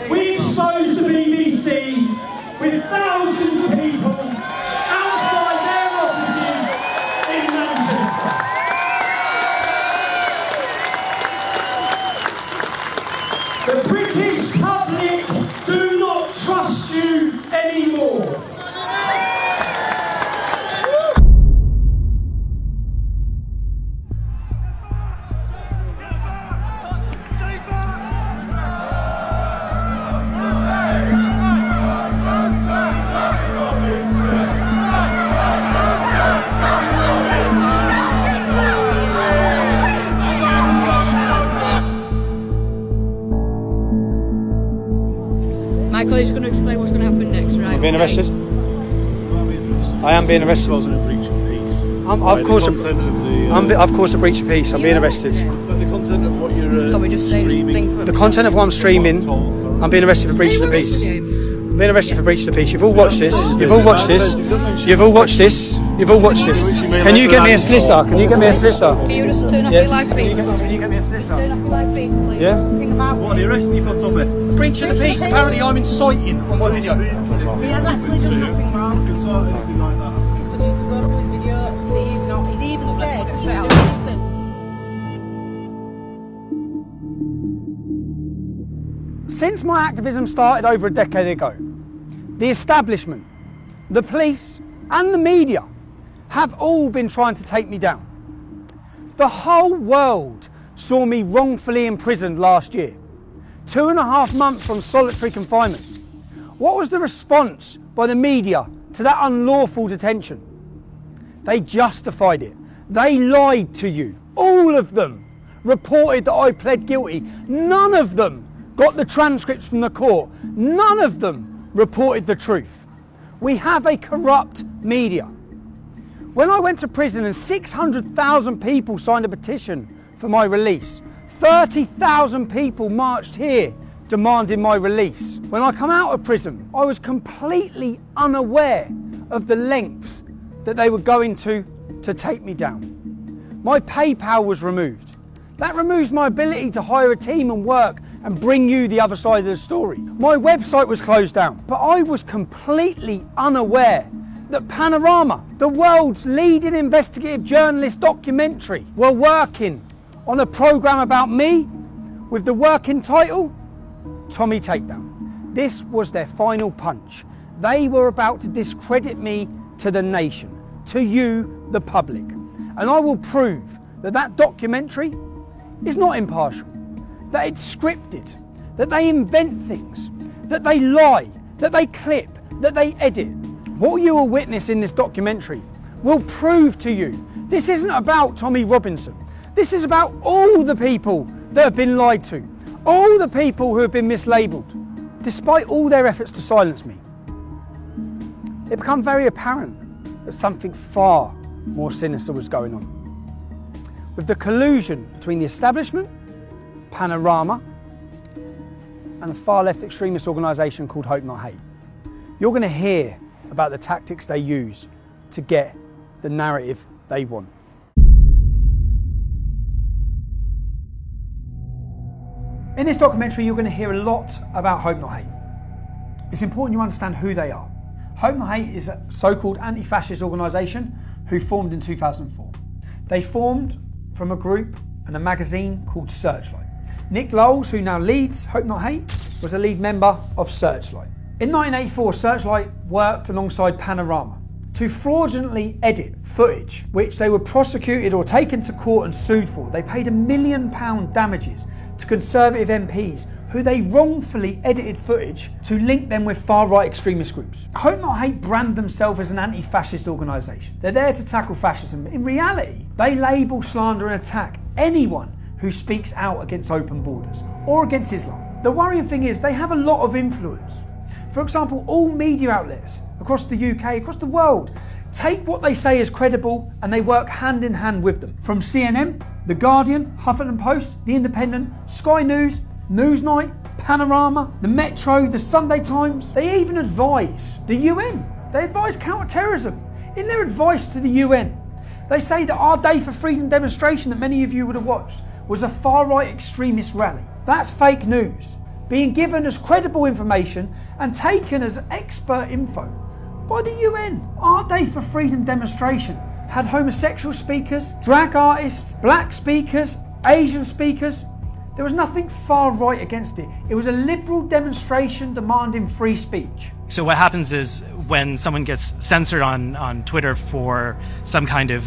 We exposed the BBC with thousands of people outside their offices in Manchester. The British public do not trust you anymore. Michael is going to explain what's going to happen next, right? I'm being arrested. I am being arrested. I've caused a breach of peace. I'm being arrested. But the content of what you're Can we just say streaming. The content of what I'm streaming, I'm being arrested for breach of the peace. I'm being arrested for breach of the peace. You've all watched this. You've all watched this. You've all watched this. You've all watched this. Can you get me a solicitor? Can you get me a solicitor? Can you just turn off your live feed? Can you get me a solicitor? Turn off your live feed, please. Yeah? What are you arresting you for, Tommy? Breach of the peace. Apparently I'm inciting on my video. He has actually done nothing wrong. You can sort anything like that. It's for you to go to his video and see he's not. He's even said, listen. Since my activism started over a decade ago, the establishment, the police and the media have all been trying to take me down. The whole world saw me wrongfully imprisoned last year. 2.5 months on solitary confinement. What was the response by the media to that unlawful detention? They justified it. They lied to you. All of them reported that I pled guilty. None of them got the transcripts from the court. None of them reported the truth. We have a corrupt media. When I went to prison and 600,000 people signed a petition for my release, 30,000 people marched here demanding my release. When I come out of prison, I was completely unaware of the lengths that they were going to take me down. My PayPal was removed. That removes my ability to hire a team and work and bring you the other side of the story. My website was closed down, but I was completely unaware that Panorama, the world's leading investigative journalist documentary, were working on a programme about me with the working title, Tommy Takedown. This was their final punch. They were about to discredit me to the nation, to you, the public. And I will prove that that documentary is not impartial, that it's scripted, that they invent things, that they lie, that they clip, that they edit. What you will witness in this documentary will prove to you this isn't about Tommy Robinson. This is about all the people that have been lied to, all the people who have been mislabelled, despite all their efforts to silence me. It became very apparent that something far more sinister was going on. With the collusion between the establishment, Panorama, and a far left extremist organisation called Hope Not Hate. You're going to hear about the tactics they use to get the narrative they want. In this documentary, you're going to hear a lot about Hope Not Hate. It's important you understand who they are. Hope Not Hate is a so-called anti-fascist organisation who formed in 2004. They formed from a group and a magazine called Searchlight. Nick Lowles, who now leads Hope Not Hate, was a lead member of Searchlight. In 1984, Searchlight worked alongside Panorama to fraudulently edit footage which they were prosecuted or taken to court and sued for. They paid £1 million damages to Conservative MPs who they wrongfully edited footage to link them with far-right extremist groups. Hope Not Hate brand themselves as an anti-fascist organisation. They're there to tackle fascism. In reality, they label, slander and attack anyone who speaks out against open borders or against Islam. The worrying thing is they have a lot of influence. For example, all media outlets across the UK, across the world, take what they say as credible and they work hand in hand with them. From CNN, The Guardian, Huffington Post, The Independent, Sky News, Newsnight, Panorama, the Metro, the Sunday Times. They even advise the UN. They advise counter-terrorism. In their advice to the UN, they say that our Day for Freedom demonstration that many of you would have watched was a far-right extremist rally. That's fake news. being given as credible information and taken as expert info by the UN. Our Day for Freedom demonstration had homosexual speakers, drag artists, black speakers, Asian speakers. There was nothing far right against it. It was a liberal demonstration demanding free speech. So what happens is when someone gets censored on Twitter for some kind of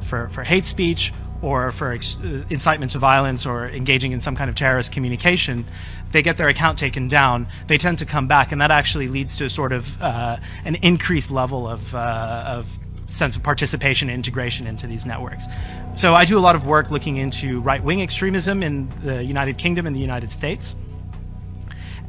for hate speech or for incitement to violence or engaging in some kind of terrorist communication, they get their account taken down. They tend to come back, and that actually leads to a sort of an increased level of sense of participation and integration into these networks. So I do a lot of work looking into right-wing extremism in the United Kingdom and the United States.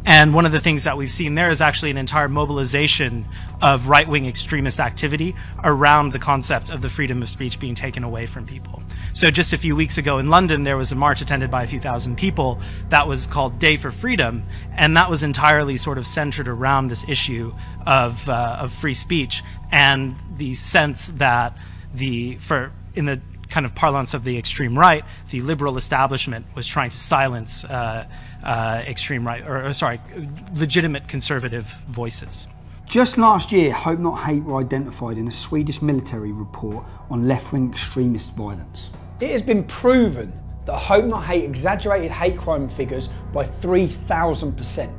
And one of the things that we've seen there is actually an entire mobilization of right-wing extremist activity around the concept of the freedom of speech being taken away from people. So just a few weeks ago in London, there was a march attended by a few thousand people that was called Day for Freedom, and that was entirely sort of centered around this issue of free speech and the sense that in the kind of parlance of the extreme right, the liberal establishment was trying to silence extreme right, legitimate conservative voices. Just last year, Hope Not Hate were identified in a Swedish military report on left-wing extremist violence. It has been proven that Hope Not Hate exaggerated hate crime figures by 3,000%.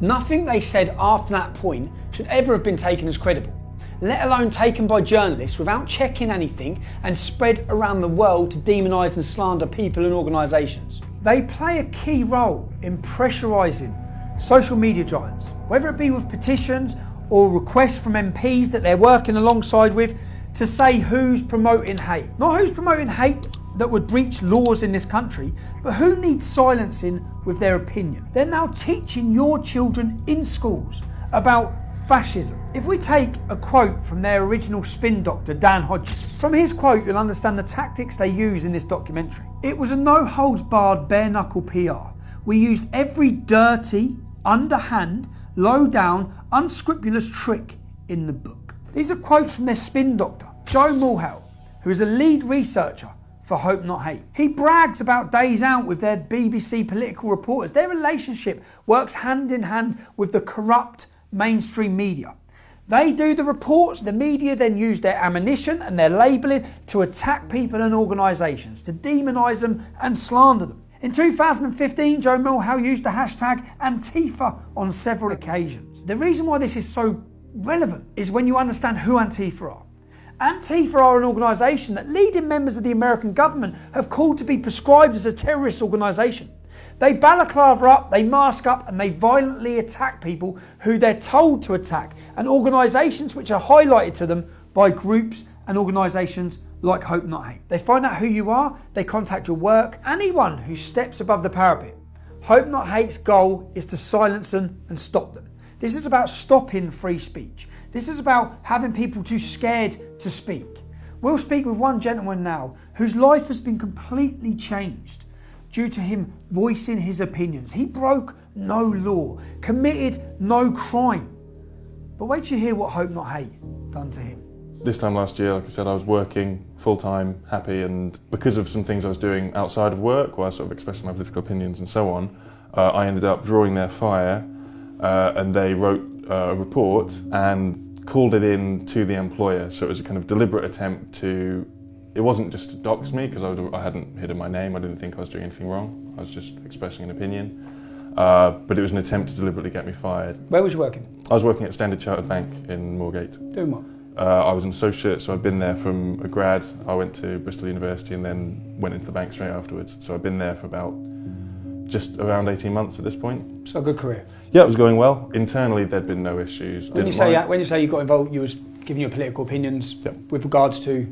Nothing they said after that point should ever have been taken as credible, let alone taken by journalists without checking anything and spread around the world to demonise and slander people and organisations. They play a key role in pressurising social media giants, whether it be with petitions or requests from MPs that they're working alongside with to say who's promoting hate. Not who's promoting hate that would breach laws in this country, but who needs silencing with their opinion. They're now teaching your children in schools about fascism. If we take a quote from their original spin doctor, Dan Hodges, from his quote you'll understand the tactics they use in this documentary. It was a no-holds-barred bare-knuckle PR. We used every dirty, underhand, low-down, unscrupulous trick in the book. These are quotes from their spin doctor, Joe Mulhall, who is a lead researcher for Hope Not Hate. He brags about days out with their BBC political reporters. Their relationship works hand in hand with the corrupt mainstream media. They do the reports, the media then use their ammunition and their labelling to attack people and organisations, to demonise them and slander them. In 2015, Joe Mulhall used the hashtag Antifa on several occasions. The reason why this is so relevant is when you understand who Antifa are. Antifa are an organisation that leading members of the American government have called to be prescribed as a terrorist organisation. They balaclava up, they mask up, and they violently attack people who they're told to attack, and organisations which are highlighted to them by groups and organisations like Hope Not Hate. They find out who you are, they contact your work, anyone who steps above the parapet. Hope Not Hate's goal is to silence them and stop them. This is about stopping free speech. This is about having people too scared to speak. We'll speak with one gentleman now whose life has been completely changed due to him voicing his opinions. He broke no law, committed no crime. But wait till you hear what Hope Not Hate done to him. This time last year, like I said, I was working full-time, happy, and because of some things I was doing outside of work, where I was sort of expressing my political opinions and so on, I ended up drawing their fire, and they wrote a report and called it in to the employer. So it was a kind of deliberate attempt to, it wasn't just to dox me, because I hadn't hidden my name, I didn't think I was doing anything wrong, I was just expressing an opinion. But it was an attempt to deliberately get me fired. Where was you working? I was working at Standard Chartered Bank in Moorgate. Doing what? I was an associate, so I'd been there from a grad. I went to Bristol University and then went into the bank straight afterwards. So I'd been there for about just around 18 months at this point. So a good career? Yeah, it was going well. Internally, there'd been no issues. When you say you got involved, you was giving your political opinions with regards to?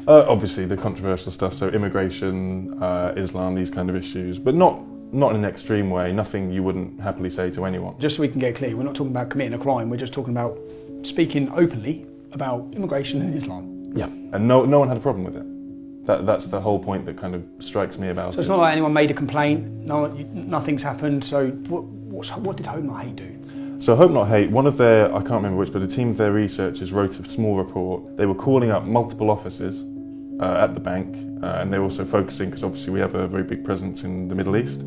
Obviously, the controversial stuff, so immigration, Islam, these kind of issues, but not in an extreme way, nothing you wouldn't happily say to anyone. Just so we can get clear, we're not talking about committing a crime, we're just talking about speaking openly about immigration and Islam. Yeah, and no one had a problem with it. That's the whole point that kind of strikes me about it. So it's not like anyone made a complaint, nothing's happened, so what did Hope Not Hate do? So Hope Not Hate, one of their, I can't remember which, but a team of their researchers wrote a small report. They were calling up multiple offices at the bank, and they were also focusing, because obviously we have a very big presence in the Middle East,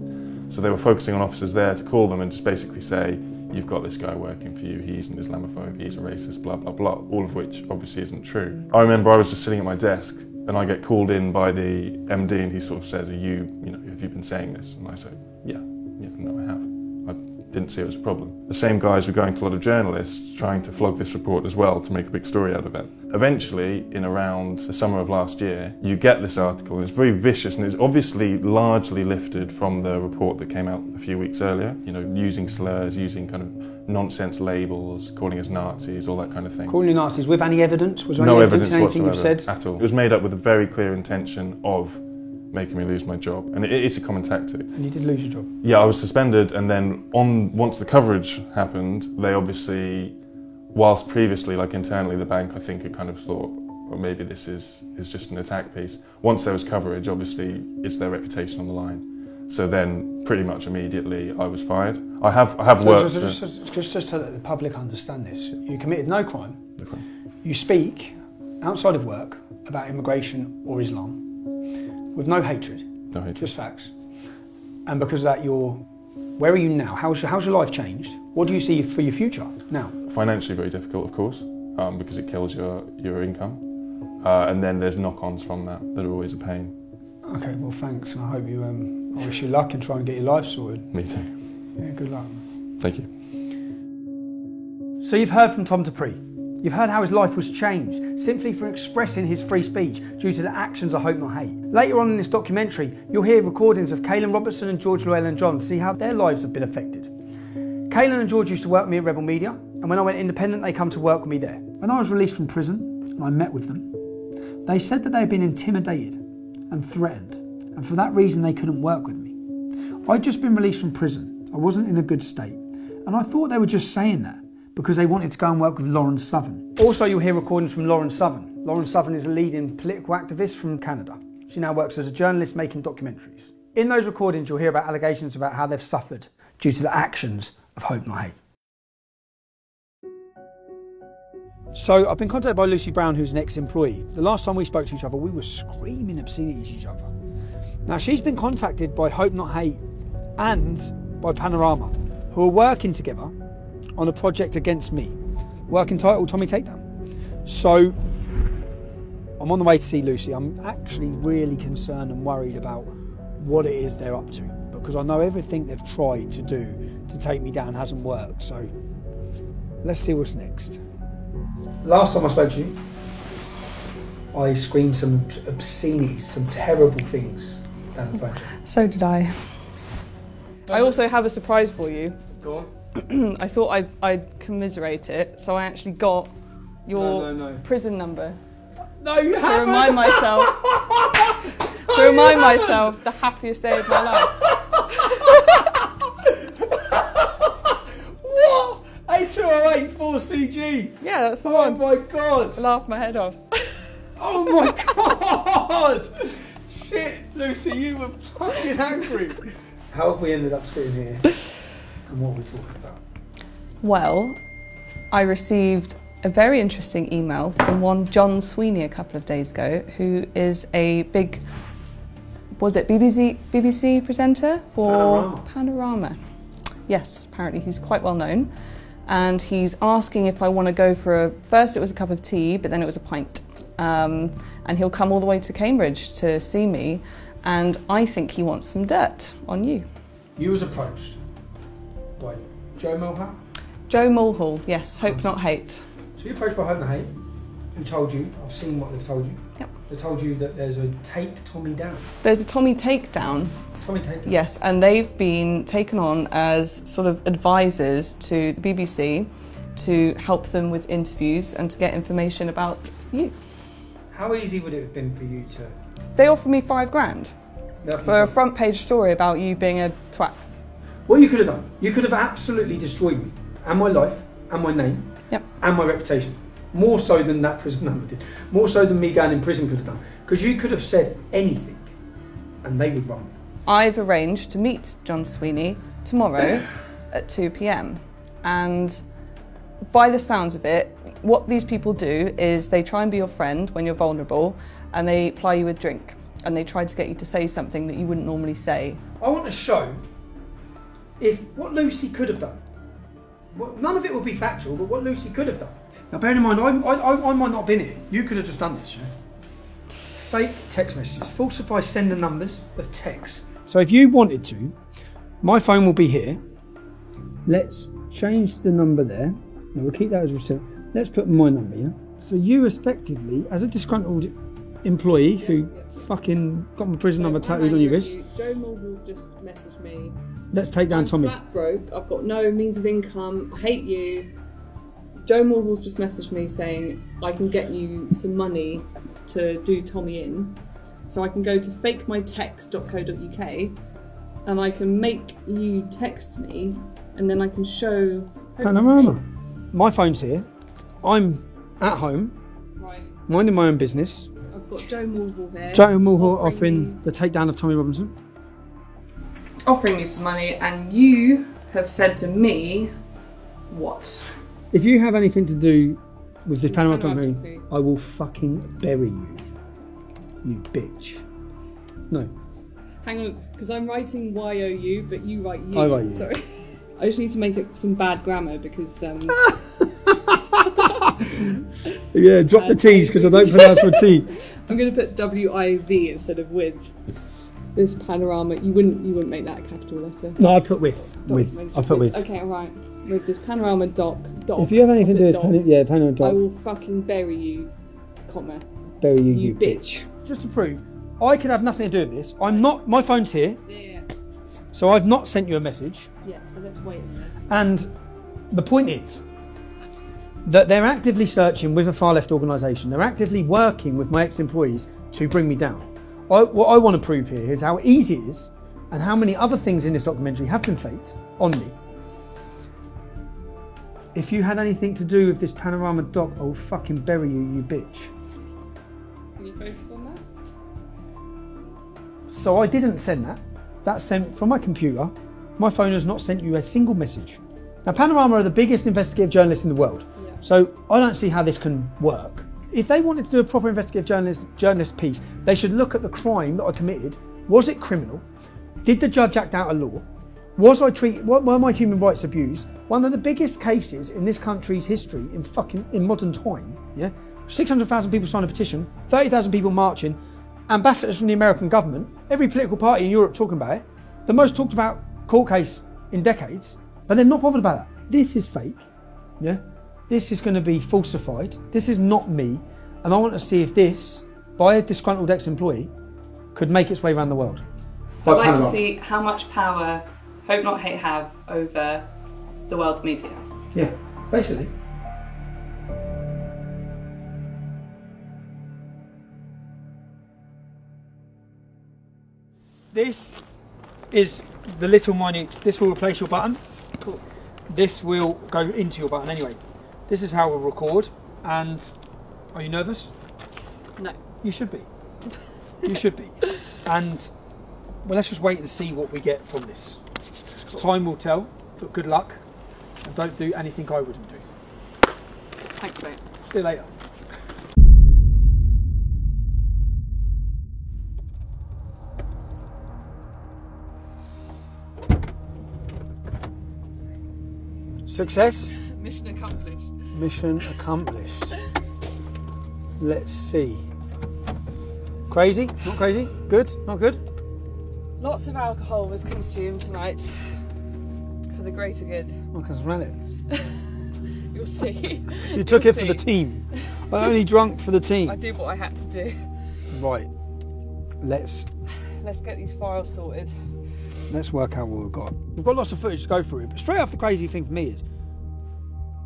So they were focusing on officers there to call them and just basically say, you've got this guy working for you, he's an Islamophobe, he's a racist, blah, blah, blah, all of which obviously isn't true. I remember I was just sitting at my desk and I get called in by the MD and he sort of says, have you been saying this? And I say, yeah, no, I have. I didn't see it as a problem. The same guys were going to a lot of journalists trying to flog this report as well to make a big story out of it. Eventually, in around the summer of last year, you get this article, and it's very vicious, and it's obviously largely lifted from the report that came out a few weeks earlier, using slurs, using kind of nonsense labels, calling us Nazis, all that kind of thing. Calling you Nazis with any evidence? Was there no any evidence anything whatsoever you've said? At all. It was made up with a very clear intention of making me lose my job, and it's a common tactic. And you did lose your job? Yeah, I was suspended, and then once the coverage happened, they obviously, whilst previously, like internally, the bank, I think, had kind of thought, well, maybe this is just an attack piece. Once there was coverage, obviously, it's their reputation on the line. So then, pretty much immediately, I was fired. I have worked. Just so that the public understand this, you committed no crime. No crime. You speak outside of work about immigration or Islam with no hatred. No hatred. Just facts. And because of that, where are you now? How's your life changed? What do you see for your future now? Financially, very difficult, of course, because it kills your income. And then there's knock-ons from that are always a pain. Okay, well, thanks, and I hope I wish you luck and try and get your life sorted. Me too. Yeah, good luck. Thank you. So you've heard from Tom Dupree. You've heard how his life was changed simply for expressing his free speech due to the actions of Hope Not Hate. Later on in this documentary, you'll hear recordings of Caelan Robertson and George Llewellyn-John to see how their lives have been affected. Caelan and George used to work with me at Rebel Media, and when I went independent, they come to work with me there. When I was released from prison and I met with them, they said that they had been intimidated and threatened, and for that reason they couldn't work with me. I'd just been released from prison. I wasn't in a good state, and I thought they were just saying that because they wanted to go and work with Lauren Southern. Also, you'll hear recordings from Lauren Southern. Lauren Southern is a leading political activist from Canada. She now works as a journalist making documentaries. In those recordings, you'll hear about allegations about how they've suffered due to the actions of Hope Not Hate. So I've been contacted by Lucy Brown, who's an ex-employee. The last time we spoke to each other, we were screaming obscenities at each other. Now, she's been contacted by Hope Not Hate and by Panorama, who are working together on a project against me, work entitled Tommy Takedown. So I'm on the way to see Lucy. I'm actually really concerned and worried about what it is they're up to, because I know everything they've tried to do to take me down hasn't worked. So let's see what's next. Last time I spoke to you, I screamed some obscenities, some terrible things down the phone. So did I. I also have a surprise for you. Go on. I thought I'd commiserate it, so I actually got your prison number. No, you haven't! To remind myself the happiest day of my life. What? 8208 4CG? Yeah, that's the one. Oh my god! I laughed my head off. Oh my god! Shit, Lucy, you were fucking angry. How have we ended up sitting here? And what are we talking about? Well, I received a very interesting email from one John Sweeney a couple of days ago, who is a big, BBC presenter for Panorama. Yes, apparently he's quite well known. And he's asking if I want to go for first it was a cup of tea, but then it was a pint. And he'll come all the way to Cambridge to see me, and I think he wants some dirt on you. You was approached by Joe Mulhall? Joe Mulhall, yes, Hope Not Hate. So you're approached by Hope Not Hate, who told you, I've seen what they've told you. Yep. They told you that there's a Take Tommy Down. There's a Tommy Takedown. Tommy Takedown? Yes, and they've been taken on as sort of advisors to the BBC to help them with interviews and to get information about you. How easy would it have been for you to... They offered me £5,000 for a front page story about you being a twat. What you could have done, you could have absolutely destroyed me, and my life, and my name, and my reputation. More so than that prison number did. More so than me going in prison could have done. Because you could have said anything, and they would run me. I've arranged to meet John Sweeney tomorrow at 2 p.m. And by the sounds of it, what these people do is they try and be your friend when you're vulnerable, and they ply you with drink, and they try to get you to say something that you wouldn't normally say. I want to show if what Lucy could have done. None of it would be factual, but what Lucy could have done. Now, bearing in mind, I might not have been here. You could have just done this. Yeah? Fake text messages, falsify sender numbers of text. So if you wanted to, my phone will be here. Let's change the number there. No, we'll keep that as receipt. Let's put my number here. So you effectively, as a disgruntled employee who fucking got my prison number tattooed on your wrist. Joe Mulhall's just messaged me. Let's take down Tommy. I'm flat broke. I've got no means of income. I hate you. Joe Mulhall's just messaged me saying I can get you some money to do Tommy in. So I can go to fakemytext.co.uk and I can make you text me and then I can show Panorama. My phone's here. I'm at home, right, minding my own business. I've got Joe Mulhall here. Joe Mulhall offering the takedown of Tommy Robinson. Offering me some money, and you have said to me, what? If you have anything to do with this Panorama documentary, I will fucking bury you. You bitch. No. Hang on, because I'm writing Y-O-U, but you write you. I write you. Sorry. I just need to make it some bad grammar because... yeah, drop the T's because I don't pronounce my T. I'm going to put W-I-V instead of with. This panorama, you wouldn't make that a capital letter. No, I put with. I put with. Okay, alright. With this panorama doc. If you have anything to do with panorama doc, I will fucking bury you, comma. Bury you, you bitch. Just to prove, I could have nothing to do with this. I'm not. My phone's here. Yeah. So I've not sent you a message. Yeah. So let's wait. And the point is that they're actively searching with a far left organisation. They're actively working with my ex-employees to bring me down. What I want to prove here is how easy it is and how many other things in this documentary have been faked on me. If you had anything to do with this panorama doc, I will fucking bury you, you bitch. Can you focus on that? So I didn't send that. That's sent from my computer. My phone has not sent you a single message. Now, Panorama are the biggest investigative journalists in the world. Yeah. So I don't see how this can work. If they wanted to do a proper investigative journalist piece, they should look at the crime that I committed. Was it criminal? Did the judge act out of law? Were my human rights abused? One of the biggest cases in this country's history in modern time. Yeah, 600,000 people signed a petition, 30,000 people marching, ambassadors from the American government, every political party in Europe talking about it. The most talked about court case in decades, but they're not bothered about that. This is fake. Yeah. This is going to be falsified. This is not me. And I want to see if this, by a disgruntled ex-employee, could make its way around the world. I'd like to see how much power Hope Not Hate have over the world's media. Yeah, basically. This is the little minute, this will replace your button. Cool. This will go into your button anyway. This is how we'll record, and are you nervous? No. You should be. You should be. And well, let's just wait and see what we get from this. Cool. Time will tell, but good luck, and don't do anything I wouldn't do. Thanks, mate. See you later. Success? Mission accomplished. Mission accomplished. Let's see. Crazy? Not crazy? Good? Not good? Lots of alcohol was consumed tonight for the greater good. I can smell it. You'll see. You took it for the team. I only drunk for the team. I did what I had to do. Right. Let's get these files sorted. Let's work out what we've got. We've got lots of footage to go through, but straight off the crazy thing for me is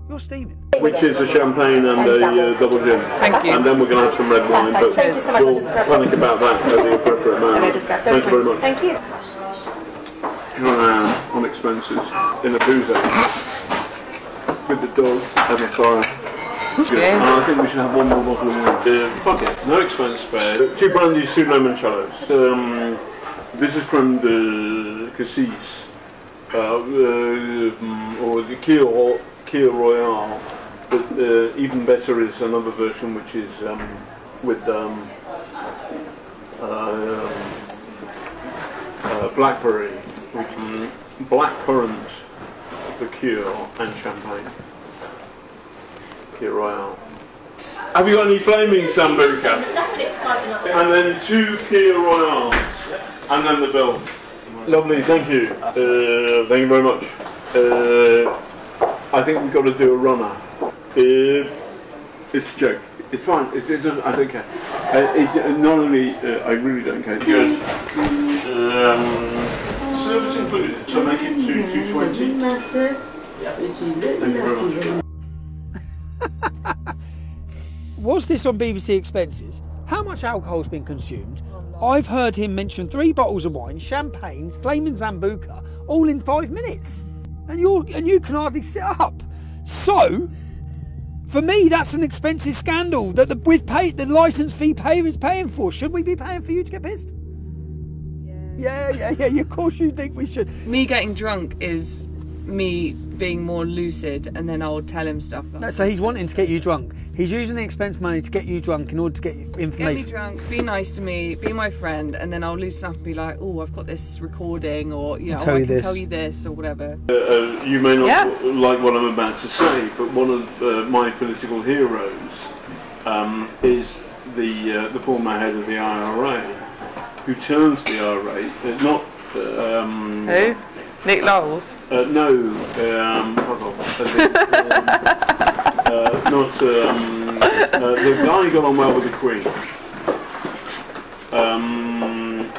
you're steaming. Which is a champagne and a double gin. Thank you. And then we're going to have some red wine, but Thank you so much. we'll panic about that at the appropriate moment. Thank you very much. Thank you. On expenses in a boozer with the dog and the fire. Good. And I think we should have one more bottle of wine. Fuck it, no expense spared. 2 brandies, 2 limoncellos. This is creme de cassis, or the Kir Royale, but even better is another version which is with blackberry. blackcurrant liqueur and champagne. Here Royale. Have you got any flaming sambuca? And then 2 Kia Royales. And then the bill. Lovely, thank you. Thank you very much. I think we've got to do a runner. It's a joke. It's fine. I don't care. Not only, I really don't care. Good. Service included. So make it 220. Thank you very much. Was this on BBC Expenses? How much alcohol's been consumed? I've heard him mention 3 bottles of wine, champagne, flaming Sambuca, all in 5 minutes. And you can hardly sit up. So, for me, that's an expensive scandal that the licence fee payer is paying for. Should we be paying for you to get pissed? Yeah. Of course you think we should. Me getting drunk is me being more lucid, and then I'll tell him stuff. So he's wanting to get you drunk. He's using the expense money to get you drunk in order to get you information. Get me drunk, be nice to me, be my friend, and then I'll loosen up and be like, oh, I've got this recording, or I can tell you this, or whatever. You may not like what I'm about to say, but one of my political heroes is the former head of the IRA, who turns the IRA, not... Who? Nick Lowell's? No, not the guy who got on well with the Queen.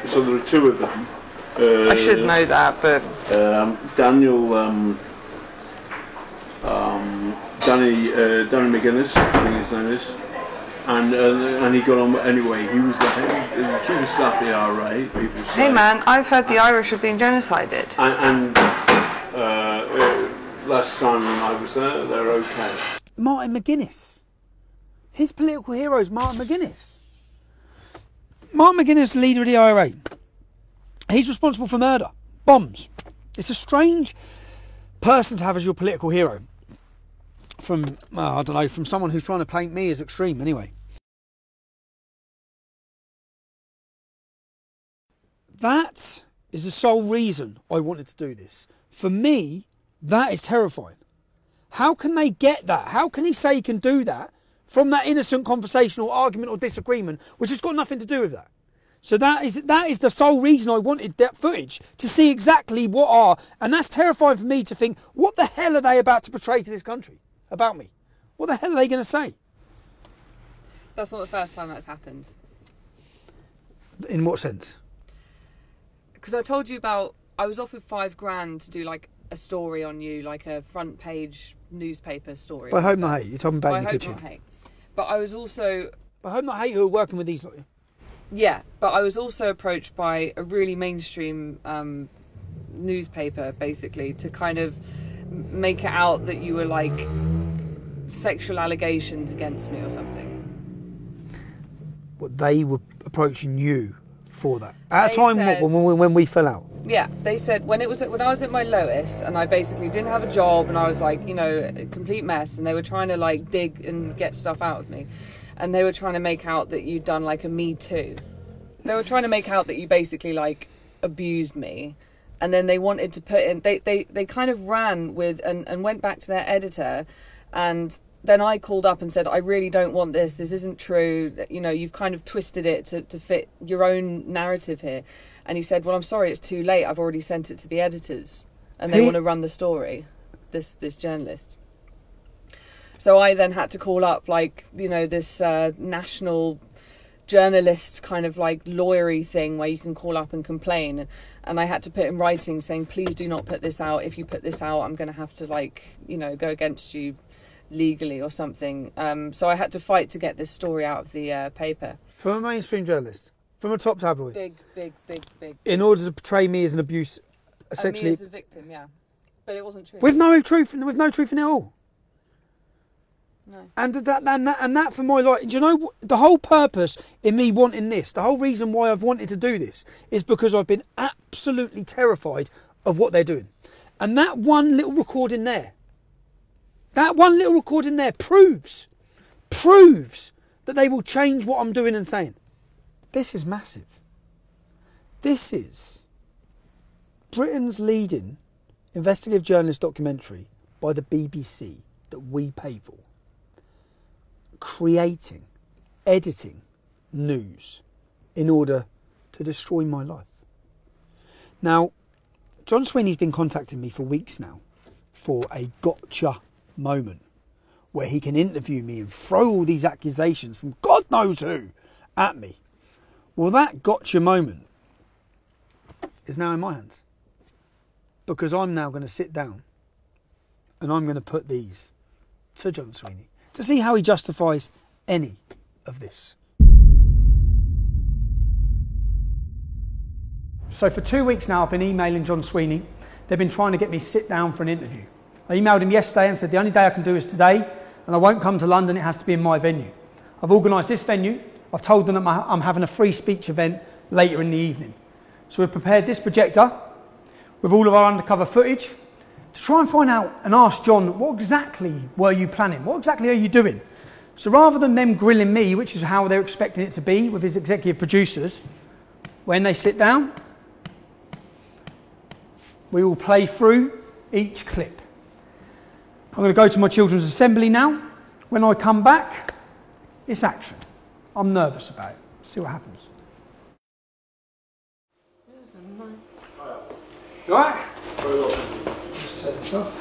So there are 2 of them. I should know that, but Danny McGuinness, I think his name is, and he got on anyway. He was the chief of staff of the IRA. People say. Hey man, I've heard the Irish are being genocided. And last time I was there, they're okay. Martin McGuinness. His political hero is Martin McGuinness. Martin McGuinness, leader of the IRA. He's responsible for murder, bombs. It's a strange person to have as your political hero. From, I don't know, from someone who's trying to paint me as extreme anyway. That is the sole reason I wanted to do this. For me, that is terrifying. How can they get that? How can he say he can do that from that innocent conversation or argument or disagreement, which has got nothing to do with that? So that is the sole reason I wanted that footage, to see exactly what are, and that's terrifying for me to think, what the hell are they about to portray to this country about me? What the hell are they going to say? That's not the first time that's happened. In what sense? Because I told you about, I was offered $5,000 to do like a story on you, like a front page newspaper story. By Hope Not Hate, you're talking about in the kitchen. By Hope Not Hate. But I was also... By Hope Not Hate, who are working with these lot. Yeah, but I was also approached by a really mainstream newspaper, basically, to kind of make it out that you were like sexual allegations against me or something. What, they were approaching you for that? At a time when we fell out? Yeah, they said when I was at my lowest and I basically didn't have a job and I was like, a complete mess, and they were trying to like dig and get stuff out of me. And they were trying to make out that you'd done like a Me Too. They were trying to make out that you basically like abused me. And then they wanted to put in, they kind of ran with and went back to their editor. And then I called up and said, I really don't want this. This isn't true. You've kind of twisted it to fit your own narrative here. And he said, well, I'm sorry, it's too late. I've already sent it to the editors. And they want to run the story, this journalist. So I then had to call up, this national journalist kind of like lawyery thing where you can call up and complain. And I had to put in writing saying, please do not put this out. If you put this out, I'm going to have to go against you legally or something. So I had to fight to get this story out of the paper. From a mainstream journalist? From a top tabloid? Big. In order to portray me as an abuse, essentially... Me as a victim, yeah. But it wasn't true. With no truth in it all. No. And that for my life, do you know what, the whole purpose in me wanting this, the whole reason why I've wanted to do this is because I've been absolutely terrified of what they're doing. And that one little recording there proves that they will change what I'm doing and saying. This is massive. This is Britain's leading investigative journalist documentary by the BBC that we pay for, creating, editing news in order to destroy my life. Now, John Sweeney's been contacting me for weeks now for a gotcha moment where he can interview me and throw all these accusations from God knows who at me. Well, that gotcha moment is now in my hands, because I'm now going to sit down and I'm going to put these to John Sweeney to see how he justifies any of this. So for 2 weeks now, I've been emailing John Sweeney. They've been trying to get me to sit down for an interview. I emailed him yesterday and said the only day I can do is today, and I won't come to London, it has to be in my venue. I've organised this venue. I've told them that I'm having a free speech event later in the evening. So we've prepared this projector with all of our undercover footage to try and find out and ask John, what exactly were you planning? What exactly are you doing? So rather than them grilling me, which is how they're expecting it to be with his executive producers, when they sit down, we will play through each clip. I'm going to go to my children's assembly now. When I come back, it's action. I'm nervous about it. See what happens. You alright? Just take this off.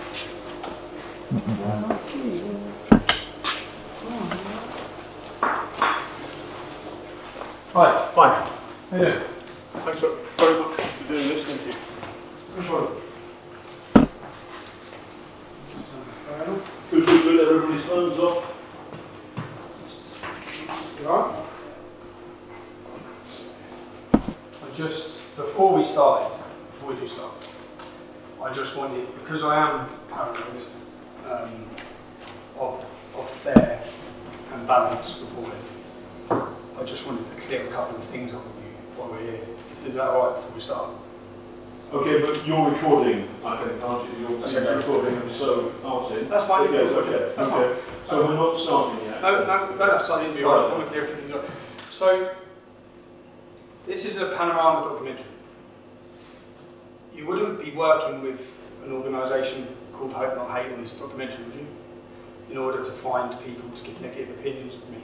Hi. Fine. How you doing? Thanks very much for doing this, thank you. Which one? Good, everybody's phones off. You alright? Before we do start, I just wanted, because I am paranoid of fair and balanced reporting, I just wanted to clear a couple of things up with you while we're here. Is that alright before we start? Okay, but you're recording, I think, aren't you? You're recording, so aren't you? That's fine. Yes, okay. That's okay. fine. So we're not starting yet? No, we don't have to start the interview. I just want to clear a few things up. So, this is a panorama documentary. You wouldn't be working with an organisation called Hope Not Hate on this documentary, would you? In order to find people to give negative opinions of me.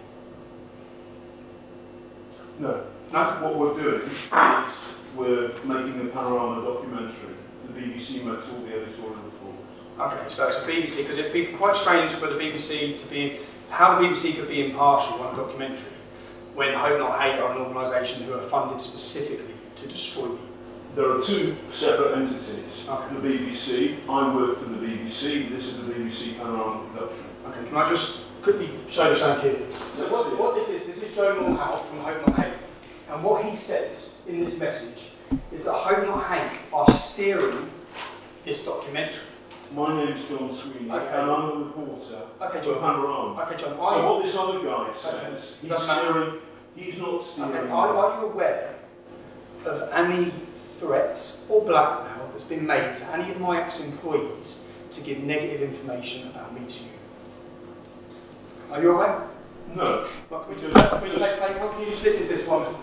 No. That's what we're doing. We're making a panorama documentary. The BBC makes all the editorial reports. Okay, so it's a BBC, because it'd be quite strange for the BBC to be, how the BBC could be impartial on a documentary when Hope Not Hate are an organisation who are funded specifically to destroy me. There are two separate entities. Okay. The BBC, I work for the BBC, this is the BBC panorama production. Okay, can I just quickly show you something here? So what this is Joe Moorhouse from Hope Not Hate, and what he says in this message is that Hope Not Hate are steering this documentary. My name's John Sweeney, okay. and I'm a reporter for Panorama. Okay, John. So what this other guy says, he's not steering. Okay, are you aware of any threats or blackmail that's been made to any of my ex-employees to give negative information about me to you? Are you aware? No. Can you just listen to this one?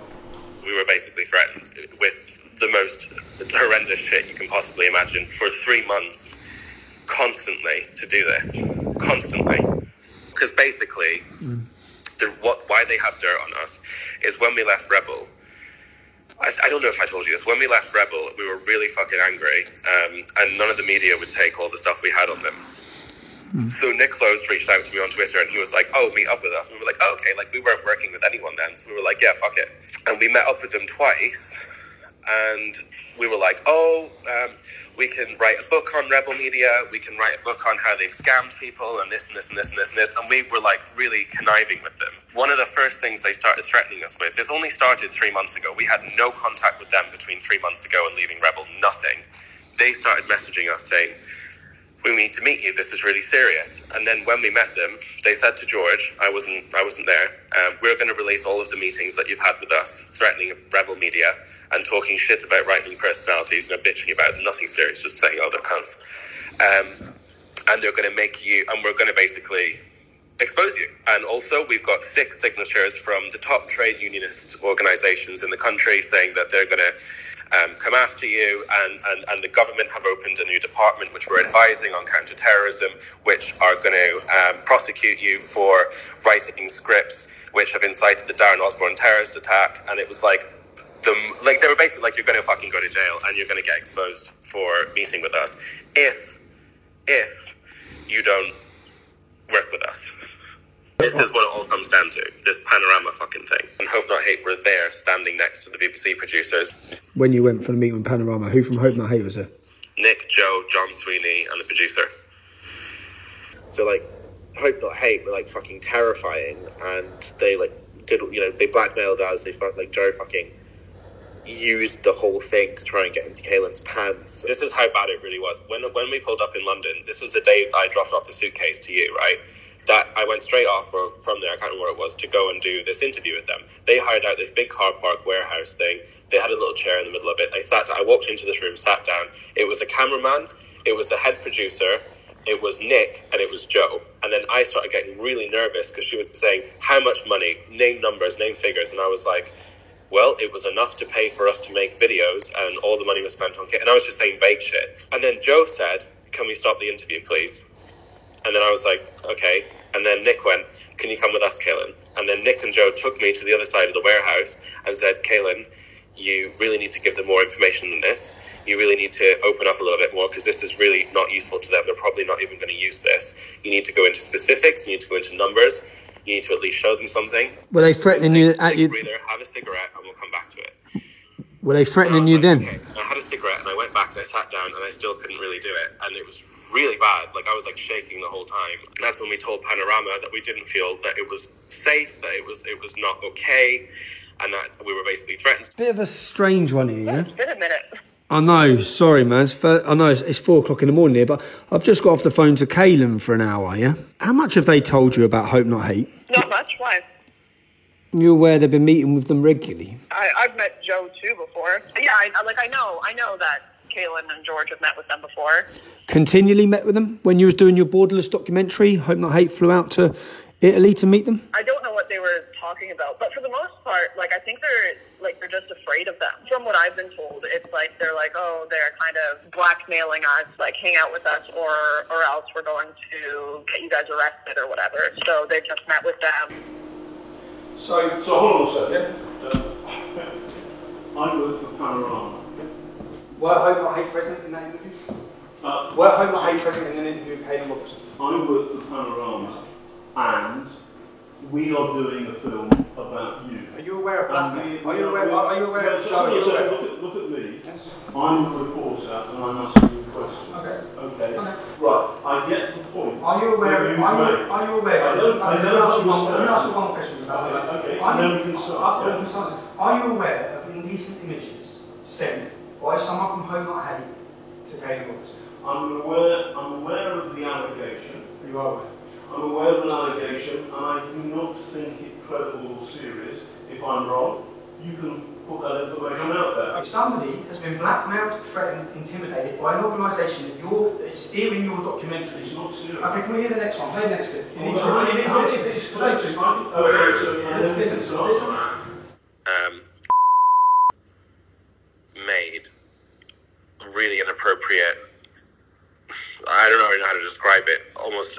We were basically threatened with the most horrendous shit you can possibly imagine for 3 months, constantly, to do this. Constantly. Because basically, why they have dirt on us is when we left Rebel, I don't know if I told you this, when we left Rebel, we were really fucking angry, and none of the media would take all the stuff we had on them. So Nick Close reached out to me on Twitter and he was like, oh, meet up with us. And we were like, oh, okay, like we weren't working with anyone then. So we were like, yeah, fuck it. And we met up with them twice and we were like, we can write a book on Rebel Media, we can write a book on how they've scammed people and this and this and this and this and this. And we were like really conniving with them. One of the first things they started threatening us with, this only started 3 months ago. We had no contact with them between 3 months ago and leaving Rebel, nothing. They started messaging us saying, we need to meet you, this is really serious. And then when we met them, they said to George, I wasn't there, we're going to release all of the meetings that you've had with us, threatening Rebel Media and talking shit about right-wing personalities and bitching about nothing serious, just saying, oh, they're cunts. And they're going to make you, and we're going to basically expose you. And also, we've got 6 signatures from the top trade unionist organisations in the country saying that they're going to come after you, and the government have opened a new department which we're advising on counter-terrorism, which are going to prosecute you for writing scripts which have incited the Darren Osborne terrorist attack. And it was like, they were basically like, you're going to fucking go to jail and you're going to get exposed for meeting with us if you don't work with us. This is what it all comes down to, this Panorama fucking thing. And Hope Not Hate were there standing next to the BBC producers. When you went for the meeting with Panorama, who from Hope Not Hate was there? Nick, Joe, John Sweeney and the producer. So like, Hope Not Hate were like fucking terrifying, and they like did, you know, they blackmailed us. They like Joe fucking used the whole thing to try and get into Kaylin's pants. This is how bad it really was. When we pulled up in London, this was the day I dropped off the suitcase to you, right? That I went straight off from there, I can't remember where it was, to go and do this interview with them. They hired out this big car park warehouse thing. They had a little chair in the middle of it. I walked into this room, sat down. It was a cameraman, it was the head producer, it was Nick, and it was Joe. And then I started getting really nervous because she was saying, how much money, name numbers, name figures. And I was like, well, it was enough to pay for us to make videos, and all the money was spent on... And I was just saying vague shit. And then Joe said, can we stop the interview, please? And then I was like, okay. And then Nick went, can you come with us, Kaylin? And then Nick and Joe took me to the other side of the warehouse and said, Kaylin, you really need to give them more information than this. You really need to open up a little bit more, because this is really not useful to them. They're probably not even going to use this. You need to go into specifics. You need to go into numbers. You need to at least show them something. Were they threatening you at you? Breather, have a cigarette, and we'll come back to it. Were they threatening you then? Okay. I had a cigarette, and I went back and I sat down, and I still couldn't really do it, and it was really bad. Like, I was like shaking the whole time. And that's when we told Panorama that we didn't feel that it was safe, that it was not okay, and that we were basically threatened. Bit of a strange one here, yeah? It's been a minute. I know, sorry man, I know it's 4 o'clock in the morning here, but I've just got off the phone to Kaylin for an hour, yeah? How much have they told you about Hope Not Hate? Not much, why? You're aware they've been meeting with them regularly? I've met Joe too before. Yeah, I know that Kaylin and George have met with them before. Continually met with them? When you was doing your Borderless documentary, Hope Not Hate flew out to Italy to meet them? I don't know what they were talking about, but for the most part, like, I think they're just afraid of them. From what I've been told, it's like they're like, oh, they're kind of blackmailing us, like, hang out with us, or else we're going to get you guys arrested or whatever. So they just met with them. So hold on a second. I work for Panorama. Were Hope Not Hate present in that interview? Were Hope Not Hate present in an interview with Kaylin Robertson? I work for Panorama, and we are doing a film about you. Are you aware of that? Are you aware of Joe? Look at me. Yes. I'm a reporter, and I'm asking you a question. Okay. Right. I get the point. Are you aware? Let me ask you one question about that. Okay. Are you aware of indecent images sent by someone from Hope Not Hate to Kaylin Robertson? I'm aware of the allegation. You are aware. I'm aware of an allegation, and I do not think it credible or serious. If I'm wrong, you can put that information out there. If somebody has been blackmailed, threatened, intimidated by an organisation that is steering your documentary... It's not serious. Okay, can we hear the next one? Play the next bit. Made really inappropriate, I don't know how to describe it, almost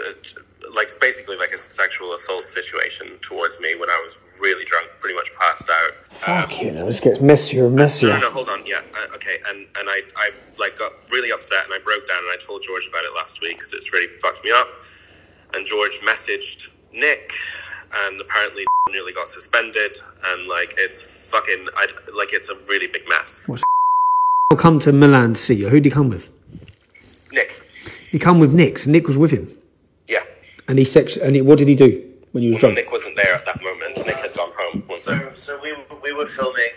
basically like a sexual assault situation towards me when I was really drunk, pretty much passed out. Fuck you know, this gets messier and messier. No, hold on, yeah, okay, and I got really upset and I broke down and I told George about it last week because it's really fucked me up, and George messaged Nick, and apparently nearly got suspended, and it's fucking, it's a really big mess. I'll come to Milan to see you. Who'd he come with? Nick. He come with Nick, so Nick was with him? Yeah. And what did he do when you was drunk? Nick wasn't there at that moment. Nick had gone home. So we were filming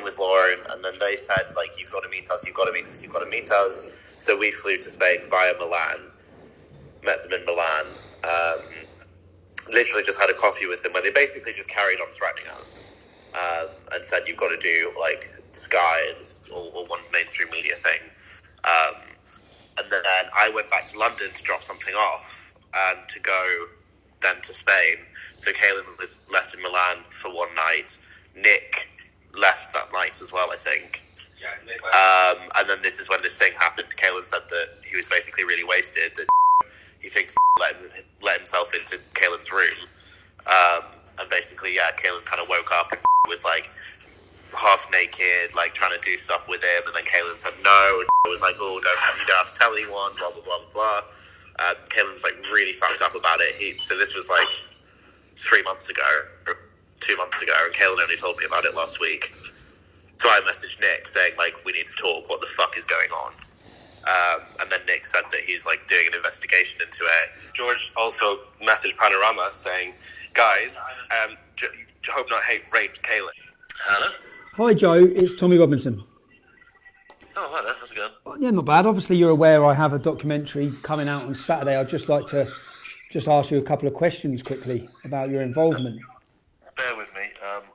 with Lauren, and then they said, you've got to meet us. So we flew to Spain via Milan, met them in Milan, literally just had a coffee with them where they basically just carried on threatening us, and said, you've got to do Sky or one mainstream media thing. And then I went back to London to drop something off and to go then to Spain. So Kaylin was left in Milan for one night. Nick left that night as well, I think. And then this is when this thing happened. Caelan said that he was basically really wasted, that he thinks let himself into Caelan's room. And basically, yeah, Caelan kind of woke up and was like half naked, like trying to do stuff with him. And then Caelan said no, and was like, oh, you don't have to tell anyone, blah, blah, blah, blah. Caelan was like really fucked up about it. So this was like 3 months ago, or 2 months ago, and Caelan only told me about it last week. So I messaged Nick saying, like, we need to talk, what the fuck is going on? And then Nick said that he's like doing an investigation into it. George also messaged Panorama saying, guys, hope not hate raped Caelan. Hello? Hi Joe, it's Tommy Robinson. Oh, hi there, how's it going? Yeah, not bad. Obviously you're aware I have a documentary coming out on Saturday. I'd just like to ask you a couple of questions quickly about your involvement. Bear with me,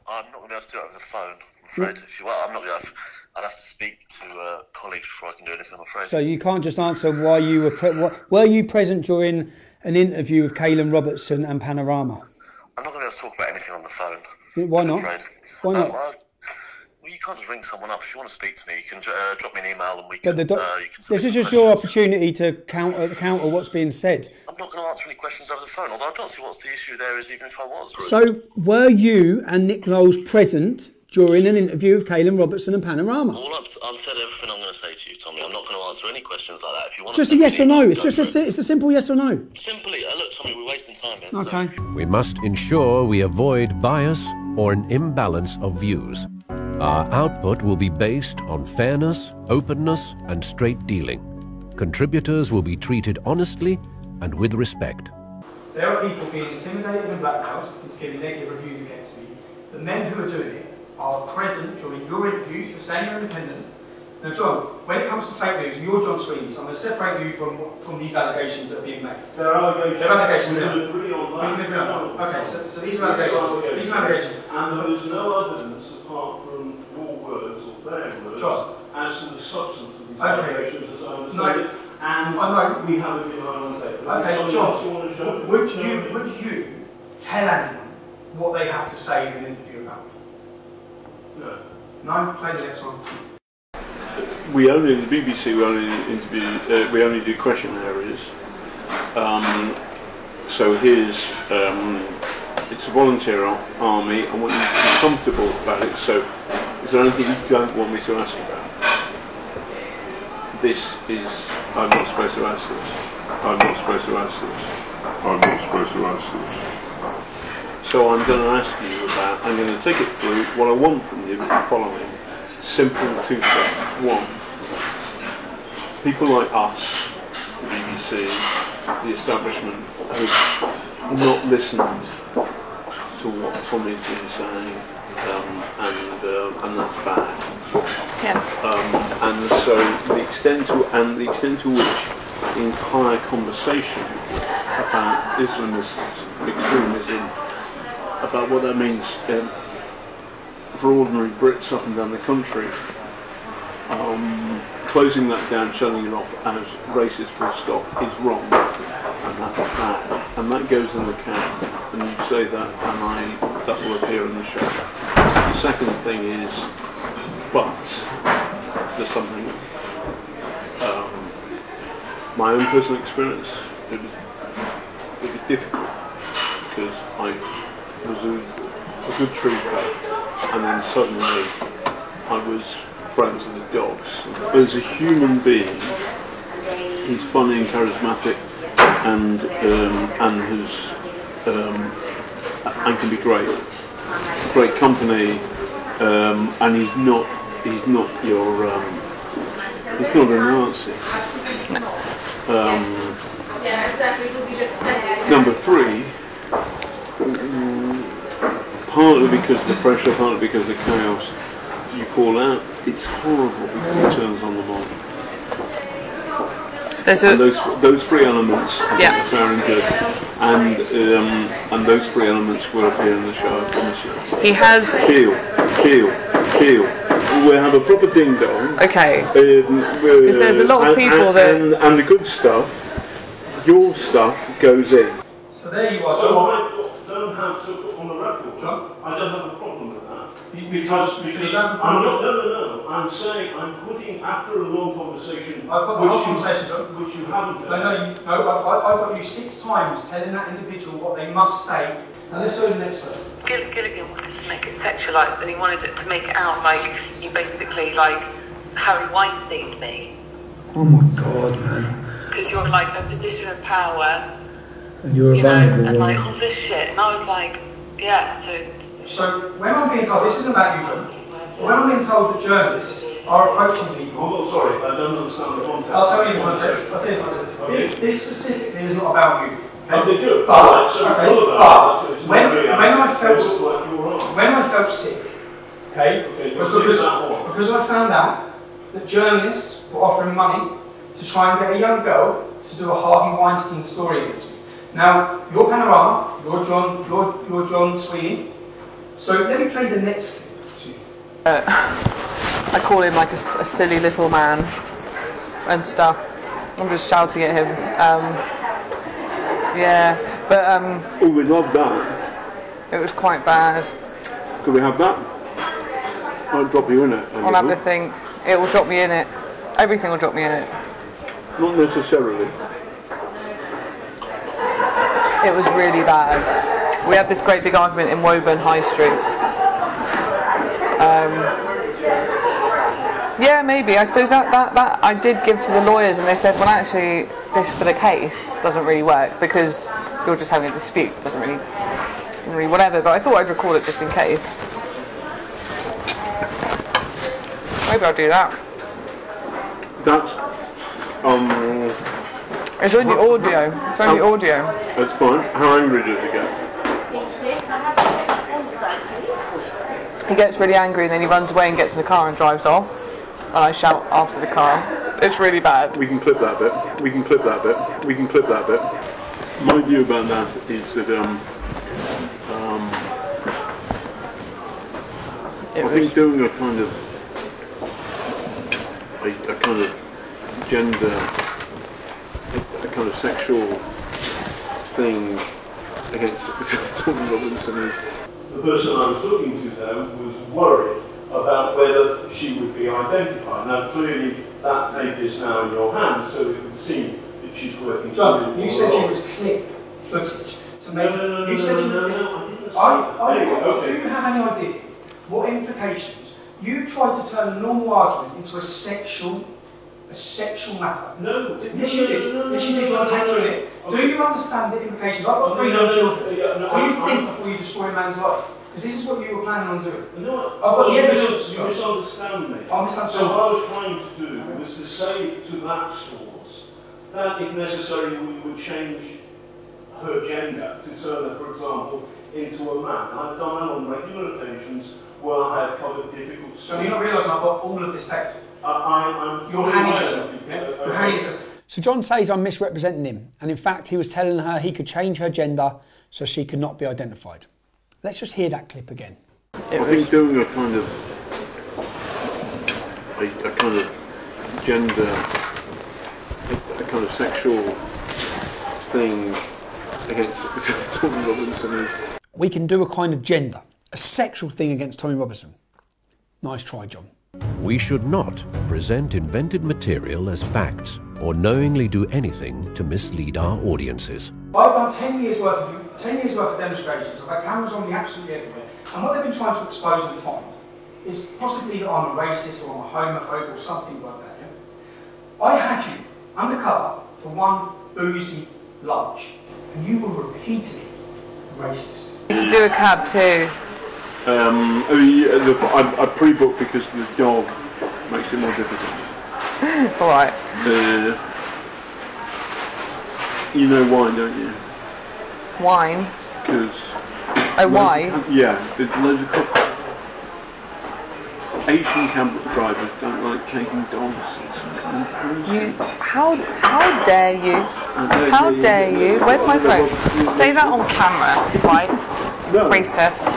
I'm not going to be able to do it over the phone, I'm afraid. I'm not going to I'd have to speak to colleagues before I can do anything, I'm afraid. So you can't just answer why you were you present during an interview with Caelan Robertson and Panorama? I'm not going to be able to talk about anything on the phone. Why not? Why not? Well, you can't just ring someone up. If you want to speak to me, you can drop me an email and we can... this is just your opportunity to counter what's being said. I'm not going to answer any questions over the phone, although I don't see what's the issue there is, even if I was. Really. So, were you and Nick Knowles present during an interview with Caelan Robertson and Panorama? I've said everything I'm going to say to you, Tommy. I'm not going to answer any questions like that. If you want just a yes or no. It's just it's a simple yes or no. Simply, look, Tommy, we're wasting time here. Okay. We must ensure we avoid bias or an imbalance of views. Our output will be based on fairness, openness, and straight dealing. Contributors will be treated honestly and with respect. There are people being intimidated and blackmailed, it's giving negative reviews against me. The men who are doing it are present during your interviews, you're saying you're independent. Now John, when it comes to fake news, you're John Sweeney, so I'm going to separate you from these allegations that are being made. There are allegations. There are allegations. We can agree on that. We can agree on that. Okay, so these are allegations. These are allegations. And there is no evidence apart from your words or their words John, as to the substance of these allegations as I understand it. And I know. we have a given on tape. Okay, John, would you tell anyone what they have to say in an interview about? No. No? Play the next one. We only, the BBC, we only do question areas. So here's, it's a volunteer army. I want you to be comfortable about it. So is there anything you don't want me to ask about? This is, I'm not supposed to ask this. I'm not supposed to ask this. I'm not supposed to ask this. So I'm going to ask you about, I'm going to take it through. What I want from you is the following. Simple two things. One, people like us, the BBC, the establishment, have not listened to what Tommy's been saying, and that's bad. Yes. And so the extent to which the entire conversation about Islamist extremism, about what that means for ordinary Brits up and down the country, closing that down, shutting it off as racist full stop is wrong, and that's bad, and that goes in the can, and you say that, and that will appear in the show. The second thing is, but there's something, my own personal experience, it was difficult, because I was a good trooper, and then suddenly I was friends with the dogs. But as a human being, he's funny and charismatic, and can be great company, and he's not your he's not a Nazi. Number three, partly because of the pressure, partly because of the chaos, you fall out. It's horrible because it turns on the mob. And those three elements are fair and good, and those three elements will appear in the show, I promise you. He has... Deal. We'll have a proper ding-dong. Okay. Because there's a lot of people and the good stuff, your stuff, goes in. So there you are. So I don't have to put on the record, John. I don't have a problem with that. Because I'm not, no. I'm saying I'm putting, after a long conversation, I've got the whole conversation, which you haven't done. No, I've got you 6 times telling that individual what they must say. Now let's go to the next one. Gilligan wanted to make it sexualised, and he wanted it to make it out like you basically like Harry Weinsteined me. Oh my God, man. Because you're like a position of power. And you're a vulnerable and like woman. all this shit, and I was like, yeah, So when I'm being told, this isn't about you, John, but when I'm being told that journalists are approaching people... I'm not sorry, I don't understand the context. I'll tell you the context. I'll tell you the context. Okay. This specifically is not about you. Okay, good. When I felt sick, because I found out that journalists were offering money to try and get a young girl to do a Harvey Weinstein story against me. Now, your panorama, you're John Sweeney. So let me play the next clip. I call him like a silly little man and stuff. I'm just shouting at him. Yeah, but oh, we love that. It was quite bad. Could we have that? I'll drop you in it. I'll have to think. It will drop me in it. Everything will drop me in it. Not necessarily. It was really bad. We had this great big argument in Woburn High Street. Yeah, maybe. I suppose that I did give to the lawyers, and they said, well, actually, this for the case doesn't really work because you're just having a dispute. Doesn't really whatever. But I thought I'd record it just in case. Maybe I'll do that. That's It's only audio. It's only audio. That's fine. How angry does it get? He gets really angry and then he runs away and gets in the car and drives off. And I shout after the car. It's really bad. We can clip that bit. We can clip that bit. We can clip that bit. My view about that is that I think doing a kind of gender, a kind of sexual thing against Tommy Robinson is. The person I was talking to though was worried about whether she would be identified. Now clearly that tape is now in your hands, so it would seem that she's working. John, you said you would clip footage to make. No, I didn't say Do you have any idea what implications? You tried to turn a normal argument into a sexual matter. No. Yes, you did. Yes, you did. You want to take it. Do you understand the implications? I've got 3 young children. Do you think before you destroy a man's life? Because this is what you were planning on doing. No, I've got the evidence. You misunderstand me. I misunderstand. So what I was trying to do was to say to that source that if necessary we would change her gender to turn her, for example, into a man. I've done that on regular occasions where I have covered difficult stories. So you're not realising I've got all of this text? You're hanging yourself. You're hanging yourself. So John says I'm misrepresenting him, and in fact he was telling her he could change her gender so she could not be identified. Let's just hear that clip again. I think doing a kind of gender, a kind of sexual thing against Tommy Robinson is. We can do a kind of gender, a sexual thing against Tommy Robinson. Nice try, John. We should not present invented material as facts or knowingly do anything to mislead our audiences. I've done 10 years worth of demonstrations. I've had cameras on me absolutely everywhere. And what they've been trying to expose and find is possibly that I'm a racist or I'm a homophobe or something like that. Yeah? I had you undercover for one boozy lunch, and you were repeatedly racist. You need to do a cab too. I pre-booked because the dog makes it more difficult. Alright. You know wine, don't you? Wine? Because... Oh, why? Yeah, there's loads of Asian cab drivers don't like taking dogs. How dare you? How dare you? Where's my phone? Say that on camera, right? No. Racist.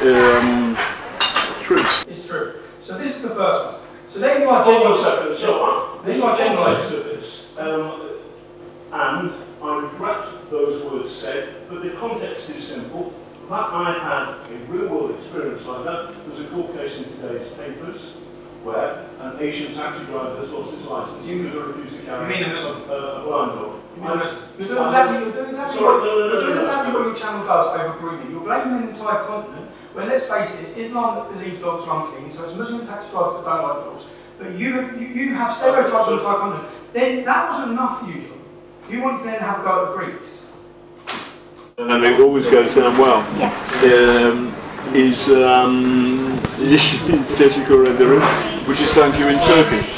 It's true. It's true. So this is the first one. So then you are generalising. Then you are generalising to this. And I regret those words said, but the context is simple. I had a real-world experience like that. There's a court case in today's papers where an Asian taxi driver has lost his license. He was refused to carry a blind dog. You're doing exactly what your channel does over breeding. You're blaming an entire continent when, let's face it, it's Islam that believes dogs are unclean, so it's Muslim taxi drivers that don't like dogs. But you have stereotypes on the entire continent. Then that wasn't enough for you, John. You wanted to then have a go at the Greeks. And it always goes down well. Is Jessica Endera, which is thank you in Turkish.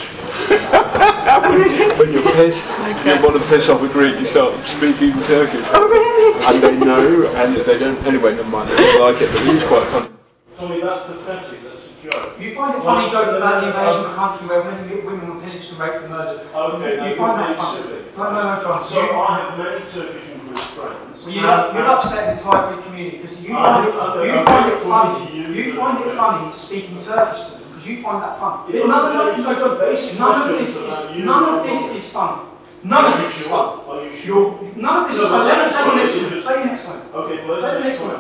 When you're pissed, you want to piss off a Greek, you start speaking Turkish. Oh really? And they know, and they don't, anyway, never mind, they don't like it, but it is quite funny. Tommy, that's pathetic, that's a joke. You find it funny joking about the invasion of a country where women were pillaged and raped and murdered. Okay, you find that funny? silly. No, John. So I have many Turkish and Greek friends. Well, you're upset the entire Greek community because you find it funny to speak in Turkish to them because you find that funny. None of this is fun. None of this is fun. None of this is fun. Play the next one. Okay, play the next one.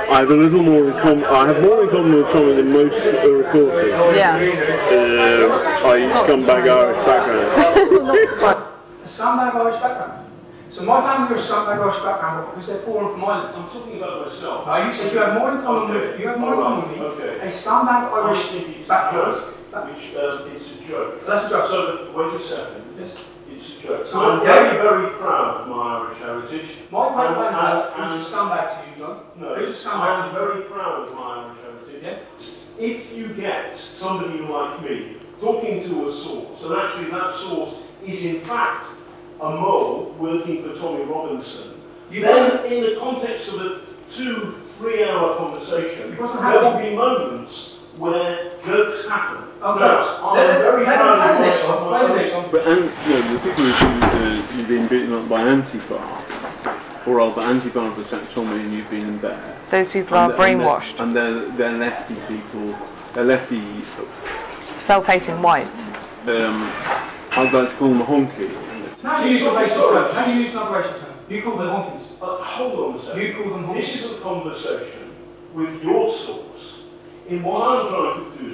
I have a little more in common. I have more in common with Tommy than most reporters. Yeah. I scumbag Irish background. A scumbag Irish background. So my family are a scumbag Irish background because they're fallen from Ireland. I'm talking about myself. No, you said you have more in common with me. A scumbag Irish background. Which it's a joke. That's a joke. So wait a second. Yes. It's a joke. So I'm very, very proud of my Irish heritage. My great granddad who's a scumbag to you, John. No, who's a scumbag I'm very proud of my Irish heritage. Yeah. If you get somebody like me talking to a source, and actually that source is in fact a mole working for Tommy Robinson, then in the context of a 2-3 hour conversation, there will be moments where jokes happen. Oh, jokes. I'm very proud of the next one. But the people who've been beaten up by Antifa, or rather Antifa have attacked Tommy and you've been in there. Those people are brainwashed. And they're lefty people. They're lefty. Self-hating whites. I'd like to call them honky. How do you use an racial term? How do you use another racial term? You call them honkies. Hold on a second. You call them honkies. This is a conversation with your source. In what I'm trying to do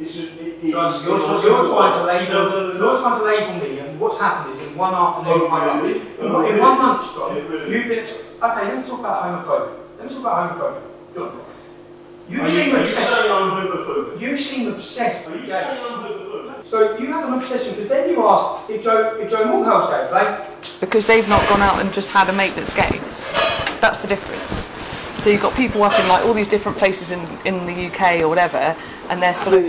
is you're trying to label me, and what's happened is in one afternoon, in 1 month, John, you've been. Okay, let me talk about homophobia. You seem obsessed. You seem obsessed with gays. So you have an obsession because then you ask if Joe Morgell's gay, right? Because they've not gone out and just had a mate that's gay. That's the difference. So you've got people up in like all these different places in the UK or whatever, and they're sort of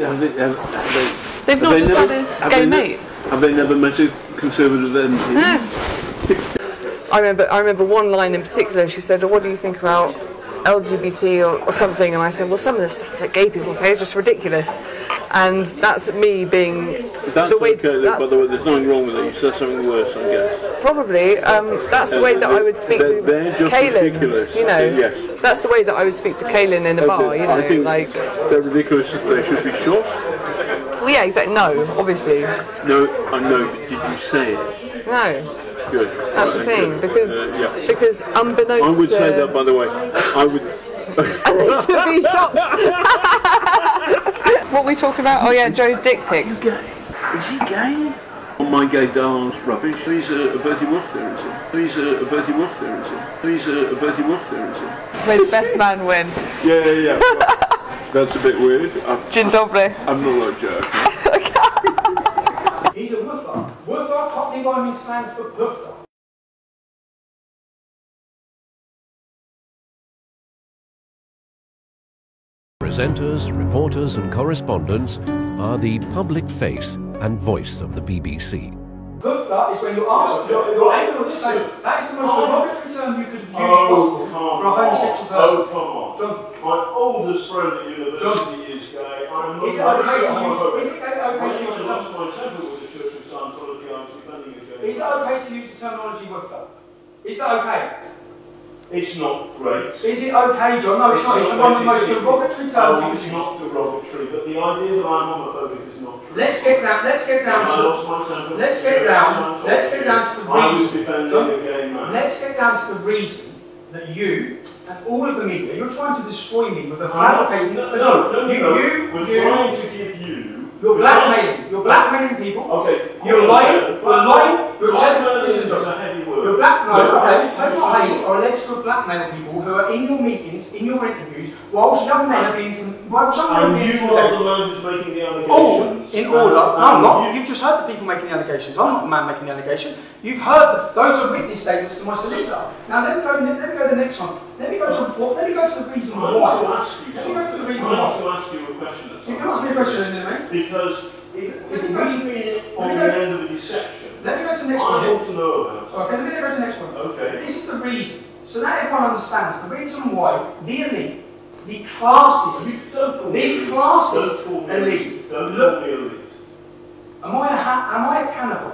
they've not just had a gay mate. Have they never met a conservative MP? No. I remember one line in particular. She said, "What do you think about LGBT or something?" And I said, "Well, some of the stuff that gay people say is just ridiculous." And that's me being the way. Okay, by the way, there's nothing wrong with it. You said something worse, I guess. Probably. That's the way that I would speak to Kaylin. Ridiculous. You know, yes. That's the way that I would speak to Kaylin in a bar. You know, I think like they're ridiculous. They should be shot. Well, yeah, exactly. No, obviously. No, I know. But did you say it? No. Good. That's the thing, because unbeknownst I would say that, by the way. I would. And they should be shot. What were we talking about? Oh yeah, Joe's dick pics. Is he gay? My gay darling's rubbish. He's a Bertie Wolf there, is he? He's a Bertie Wolf there, is he? He's a Bertie Wolf there, is he? May the best man win. Yeah. That's a bit weird. Dzień dobry. I'm not a jerk. He's a woofer. Woofer, Cockney rhyming slang for woofer. Presenters, reporters and correspondents are the public face and voice of the BBC. Woofer is when you ask, you're able to explain. That is the most derogatory term you could have used possible for a homosexual person. Oh, come on. John, my oldest friend at university is gay. I'm not is it okay to use the terminology woofer? Is that okay? It's not great. Is it okay, John? No, it's not. It's one of the most derogatory terms. No, it's not derogatory, but the idea that I'm homophobic is not true. Let's get down to the reason. Let's get down to the reason that you and all of the media, you're trying to destroy me with a fabricated... We're trying to give you... You're blackmailing. You're blackmailing people. Okay. You're lying. You're lying. You're telling... Listen, John. A heavy word. You're blackmailing or alleged to blackmail people who are in your meetings, in your interviews, whilst young men are being... Whilst young men are being... And you are the man who's making the allegations. All in order. No, I'm not. You've just heard the people making the allegations. I'm not the man making the allegation. You've heard those are witness statements to my solicitor. Now let me go to the next one. Let me go to the reason why. Let me go to the reason why. I want to ask you a question. You can ask me a question, mate. Because if it must be on the end of a deception, let me go to the next one. I want to know about it. Okay, let me go to the next one. Okay. This is the reason. So now everyone understands the reason why the elite, the classist elite. Don't call me elite. Am I a cannibal?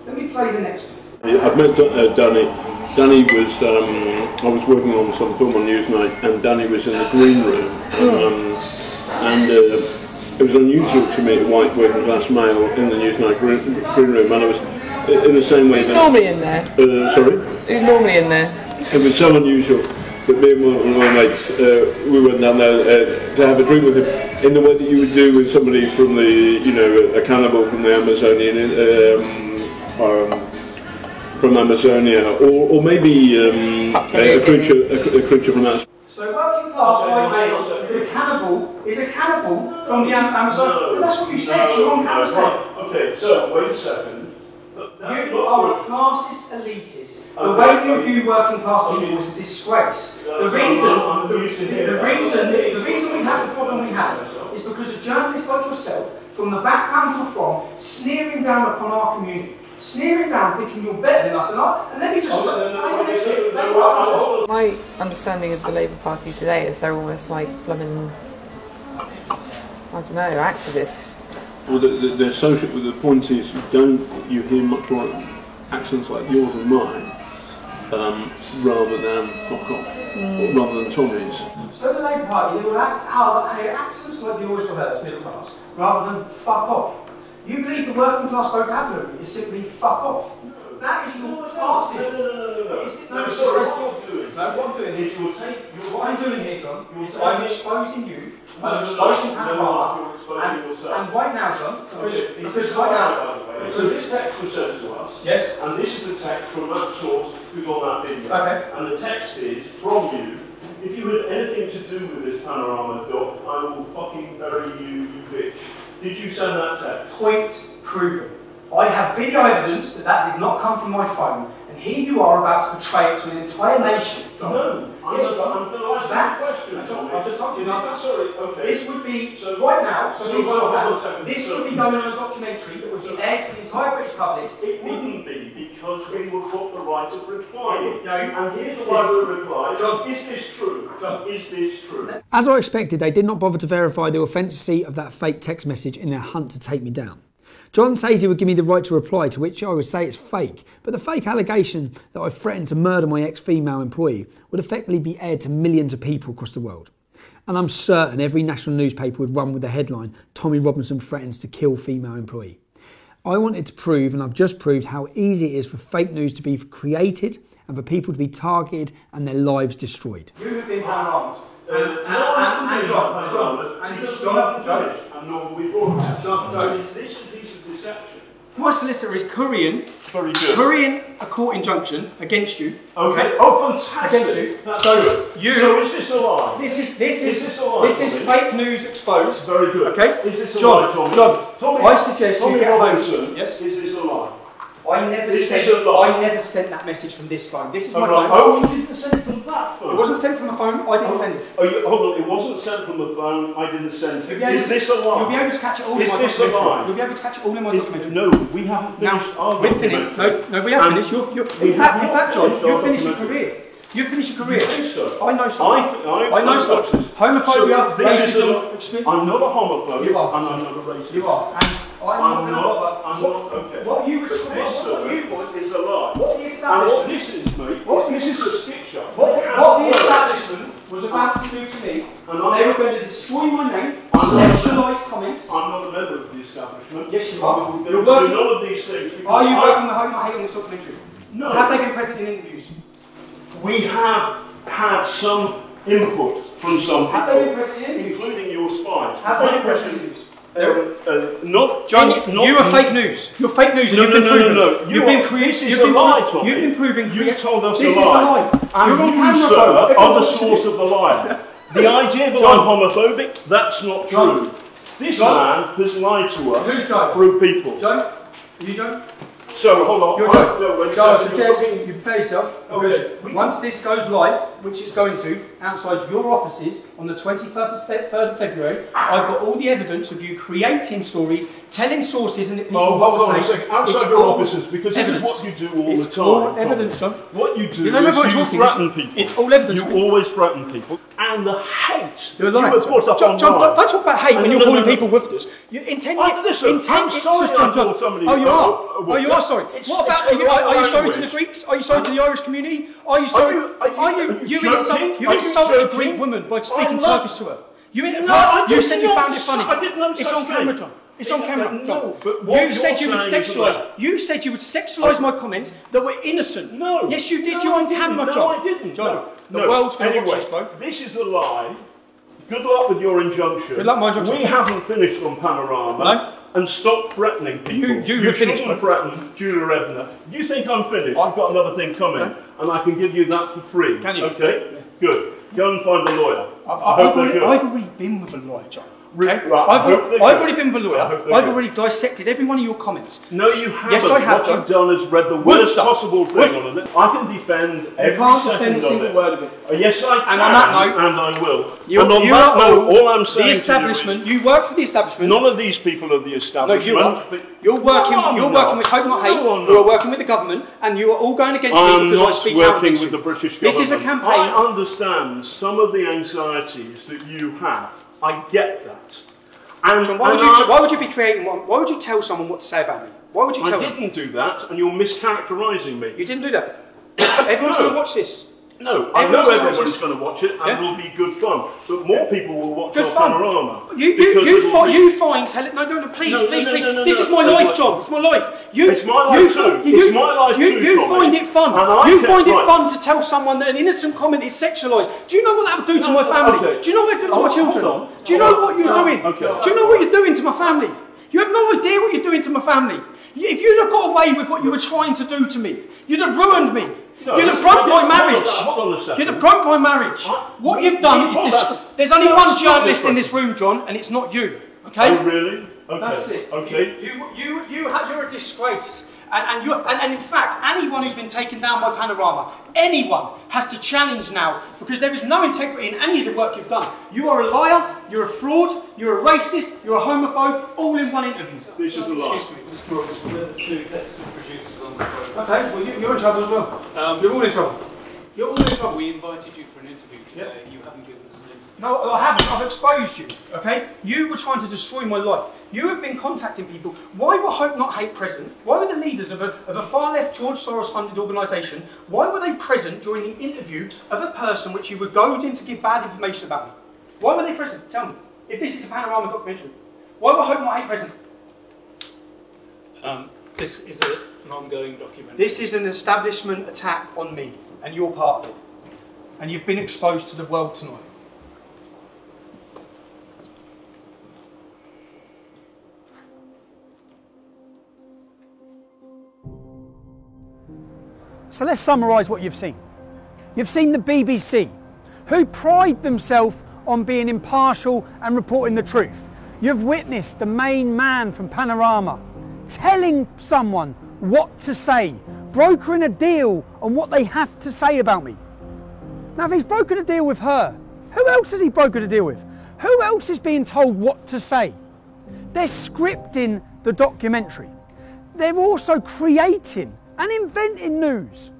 Let me play the next one. I've met Danny. Danny was, I was working on some film on Newsnight, and Danny was in the green room, and it was unusual to meet a white working class male in the Newsnight green room, and I was in the same way. Who's normally in there? Sorry? Who's normally in there? It was so unusual that me and one of my mates, we went down there to have a drink with him in the way that you would do with somebody from the, you know, a cannibal from the Amazonian. From Amazonia, or maybe a creature from outside. So working class white male is a cannibal from the Amazon. No, that's what you said. So you're on camera. Okay, so wait a second. You are a classist elitist. The way you view working class people is a disgrace. The reason we have the problem we have is because of journalists like yourself, from the background you're from, sneering down upon our community. Sneering down, thinking you're better than us, and let me just... My understanding of the Labour Party today is they're almost like blooming, I don't know, activists. Well, they're social. The point is, you hear much more accents like yours and mine, rather than fuck off, or rather than Tommy's. So the Labour Party, they will have accents like yours or hers, middle class, rather than fuck off. You believe the working class vocabulary is simply fuck off. That is your classism. What I'm doing here, John, is I'm exposing you, I'm exposing Panorama, and right now, John, because right now... So this text was sent to us, yes, and this is the text from that source who's on that video. Okay. And the text is, from you, if you had anything to do with this Panorama doc, I will fucking bury you, you bitch. Did you send that text? Point proven. I have video evidence that did not come from my phone, and here you are about to betray it to an entire nation. John. No, I'm going to ask you a question. I just told you. Sorry, okay. This would be, right now, this would be going on a documentary that would be aired to the entire British public. It wouldn't be, because we would put the right of replying. And here's the right of reply. John, is this true? John, is this true? As I expected, they did not bother to verify the authenticity of that fake text message in their hunt to take me down. John says he would give me the right to reply, to which I would say it's fake, but the fake allegation that I threatened to murder my ex-female employee would effectively be aired to millions of people across the world. And I'm certain every national newspaper would run with the headline, Tommy Robinson threatens to kill female employee. I wanted to prove, and I've just proved, how easy it is for fake news to be created and for people to be targeted and their lives destroyed. You have been harmed. My solicitor is currying a court injunction against you. Okay. Oh, fantastic. Against you. So is this a lie? This is fake news exposed. Very good. Okay. Is this a lie, Tommy? John, I suggest you get home. Yes. Is this a lie? I never sent that message from this phone. This is my phone. Oh, you didn't send it from that phone? It wasn't sent from the phone. I didn't send it. Hold on. It wasn't sent from the phone. I didn't send it. Is this a lie? You'll be able to catch it all in my documentary. You'll be able to catch it all in my documentary. No, we haven't finished our documentary. No, we have finished. In fact, John, you'll finish your career. You finish your career. You think so? I know so. I know so. Homophobia, racism, extreme. I'm not a homophobe. You are. And I'm not a racist. You are. And I'm not. Okay. What you was is a lie. What the establishment. This is a picture. What the establishment was about to do to me, and they were going to destroy my name, sexualised comments. I'm not a member of the establishment. Yes, you are. You're working none of these things. Are you working the home I hate on this documentary? No. Have they been present in interviews? we have had some input from some people, including your spies. Have they been pressing news? Not John, not, you are fake news. You're fake news, and you've been proven. No. You've been creating. This is a lie, Tommy. You've been proving. You told us this a lie. This is a lie. And you, sir, are the source of the lie. The idea that I'm homophobic, that's not true. This man has lied to us through people. John, you don't. So, hold on. I suggest you prepare yourself, because once this goes live, which it's going to, outside your offices on the 23rd of February, I've got all the evidence of you creating stories, telling sources and people hold on a second. Outside your offices, because this is what you do all the time. All evidence, John. What you do is you threaten people. It's all evidence. You always threaten people. And the hate you put up online. John, don't talk about hate when you're calling people woofers. You intend listen, I'm sorry I called somebody. Oh, you are? Oh, you are sorry. What about, are you sorry to the Greeks? Are you sorry to the Irish community? Are you sorry? You insulted a Greek woman by speaking Turkish to her. You said you found it funny. I didn't know. It's on camera, John. It's on camera, John. No, but you said you would sexualise. You said you would sexualise my comments that were innocent. No. Yes, you did. You're on camera, John. No, I didn't. John, the world's going to watch this, bro. This is a lie. Good luck with your injunction. Good luck, my injunction. We haven't finished on Panorama. No. And stop threatening people. You finished. Shouldn't threaten Julia Ebner. You think I'm finished? I've got another thing coming, and I can give you that for free. Can you? Okay. Yeah. Good. Go and find a lawyer. I've already been with a lawyer, John. Okay? Right, I've already been with a lawyer. I've already dissected every one of your comments. No, you haven't. Yes, I have. What you've done is read the worst possible thing on it. I can defend every second of it. Word of it. Yes, I can. And on that note, and I will. All I'm saying, the establishment. You work for the establishment. None of these people are the establishment. No, you are. You're working with Hope Not Hate. You are working with the government, and you are all going against me because I speak out. I'm not working with the British government. This is a campaign. I understand some of the anxieties that you have. I get that. And John, why would you be creating one? Why would you tell someone what to say about me? Why would you tell them? I didn't do that, and you're mischaracterising me. You didn't do that. Everyone's going to watch this. No, I know everybody's going to watch it, and it'll be good fun. But more people will watch our Panorama. You find please. This is my life, John. It's my life. It's my life too. It's my life too. You find it fun. You find it fun to tell someone that an innocent comment is sexualised. Do you know what that would do to my family? Do you know what it would do to my children? Do you know what you're doing? Do you know what you're doing to my family? You have no idea what you're doing to my family. If you'd have got away with what you were trying to do to me, you'd have ruined me. No, you'd have broke my marriage. Hold on a second. You'd have broke my marriage. What you've done is this. There's only one journalist in this room, John, and it's not you. Okay? Oh, really? Okay. That's it. Okay. You're a disgrace. And in fact, anyone who's been taken down by Panorama, anyone has to challenge now, because there is no integrity in any of the work you've done. You are a liar, you're a fraud, you're a racist, you're a homophobe, all in one interview. This is a lie. Excuse me, Mr. Brooks, we're the two executive producers on the programme. Okay, well you're in trouble as well. You're all in trouble. You're all in trouble. We invited you for an interview today. You haven't given us an interview. No, I haven't. I've exposed you, okay? You were trying to destroy my life. You have been contacting people. Why were Hope Not Hate present? Why were the leaders of a far-left George Soros-funded organisation, why were they present during the interview of a person which you were goading to give bad information about me? Why were they present? Tell me. If this is a Panorama documentary, why were Hope Not Hate present? This is an ongoing documentary. This is an establishment attack on me, and you're part of it. And you've been exposed to the world tonight. So let's summarise what you've seen. You've seen the BBC, who pride themselves on being impartial and reporting the truth. You've witnessed the main man from Panorama telling someone what to say, brokering a deal on what they have to say about me. Now, if he's broken a deal with her, who else has he broken a deal with? Who else is being told what to say? They're scripting the documentary. They're also creating and inventing news.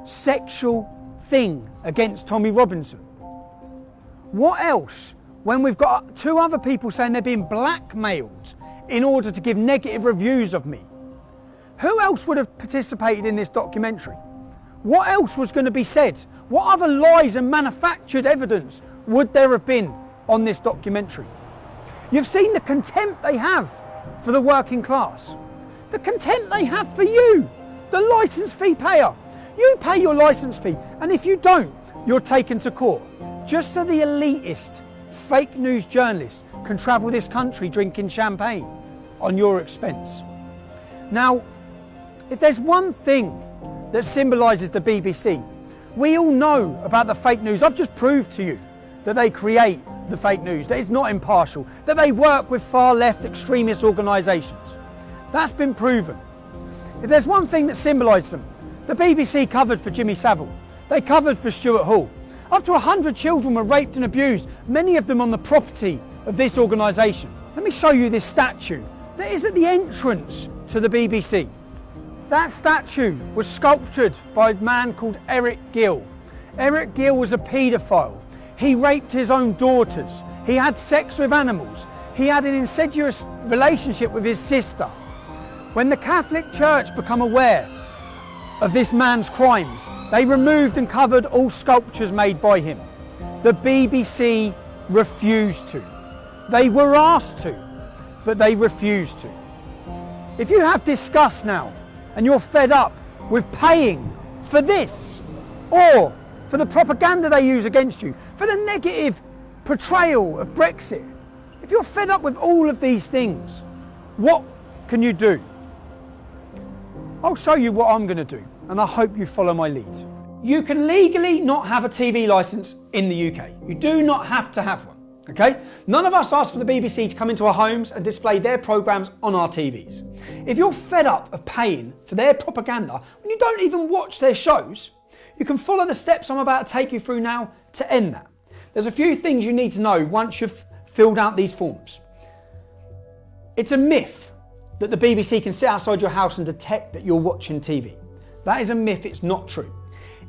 Sexual thing against Tommy Robinson. What else when we've got two other people saying they're being blackmailed in order to give negative reviews of me? Who else would have participated in this documentary? What else was going to be said? What other lies and manufactured evidence would there have been on this documentary? You've seen the contempt they have for the working class. The contempt they have for you, the licence fee payer. You pay your licence fee, and if you don't, you're taken to court. Just so the elitist, fake news journalists can travel this country drinking champagne on your expense. Now, if there's one thing that symbolises the BBC, we all know about the fake news. I've just proved to you that they create the fake news, that it's not impartial, that they work with far left extremist organisations. That's been proven. If there's one thing that symbolises them, the BBC covered for Jimmy Savile, they covered for Stuart Hall. Up to 100 children were raped and abused, many of them on the property of this organisation. Let me show you this statue that is at the entrance to the BBC. That statue was sculptured by a man called Eric Gill. Eric Gill was a paedophile. He raped his own daughters. He had sex with animals. He had an incestuous relationship with his sister. When the Catholic Church became aware of this man's crimes, they removed and covered all sculptures made by him. The BBC refused to. They were asked to, but they refused to. If you have disgust now, and you're fed up with paying for this, or for the propaganda they use against you, for the negative portrayal of Brexit, if you're fed up with all of these things, what can you do? I'll show you what I'm going to do, and I hope you follow my lead. You can legally not have a TV licence in the UK. You do not have to have one. Okay? None of us ask for the BBC to come into our homes and display their programmes on our TVs. If you're fed up of paying for their propaganda when you don't even watch their shows, you can follow the steps I'm about to take you through now to end that. There's a few things you need to know once you've filled out these forms. It's a myth that the BBC can sit outside your house and detect that you're watching TV. That is a myth, it's not true.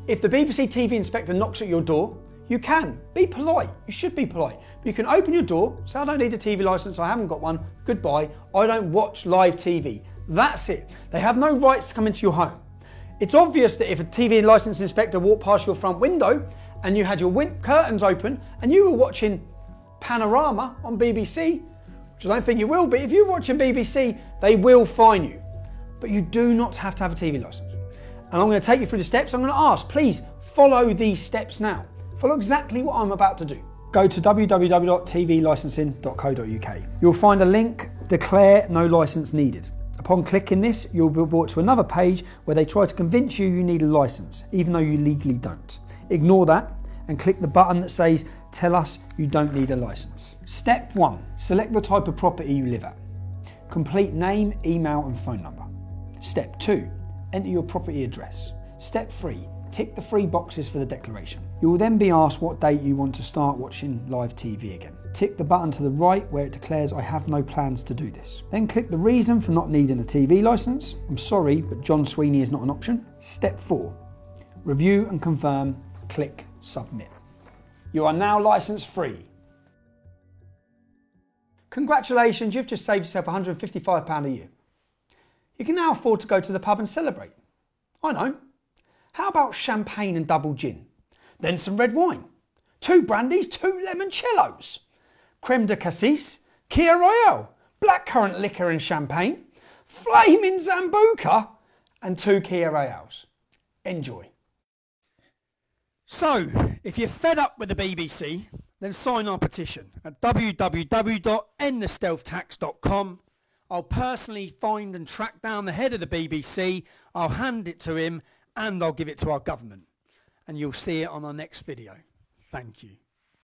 If the BBC TV inspector knocks at your door, you can. Be polite. You should be polite. But you can open your door, say, I don't need a TV licence, I haven't got one, goodbye, I don't watch live TV. That's it. They have no rights to come into your home. It's obvious that if a TV licence inspector walked past your front window and you had your curtains open and you were watching Panorama on BBC, which I don't think you will be, if you're watching BBC, they will fine you. But you do not have to have a TV licence. And I'm going to take you through the steps. I'm going to ask, please follow these steps now. Follow exactly what I'm about to do. Go to www.tvlicensing.co.uk. You'll find a link, declare no licence needed. Upon clicking this, you'll be brought to another page where they try to convince you need a licence, even though you legally don't. Ignore that and click the button that says, tell us you don't need a licence. Step 1, select the type of property you live at. Complete name, email and phone number. Step 2, enter your property address. Step 3, tick the 3 boxes for the declaration. You will then be asked what date you want to start watching live TV again. Tick the button to the right where it declares I have no plans to do this. Then click the reason for not needing a TV licence. I'm sorry, but John Sweeney is not an option. Step 4, review and confirm, click submit. You are now licence free. Congratulations, you've just saved yourself £155 a year. You can now afford to go to the pub and celebrate. I know. How about champagne and double gin? Then some red wine, 2 brandies, 2 limoncellos, creme de cassis, Kia Royale, blackcurrant liquor and champagne, flaming Zambuca and 2 Kia Royales. Enjoy. So, if you're fed up with the BBC, then sign our petition at www.endthestealthtax.com. I'll personally find and track down the head of the BBC, I'll hand it to him and I'll give it to our government. And you'll see it on our next video. Thank you.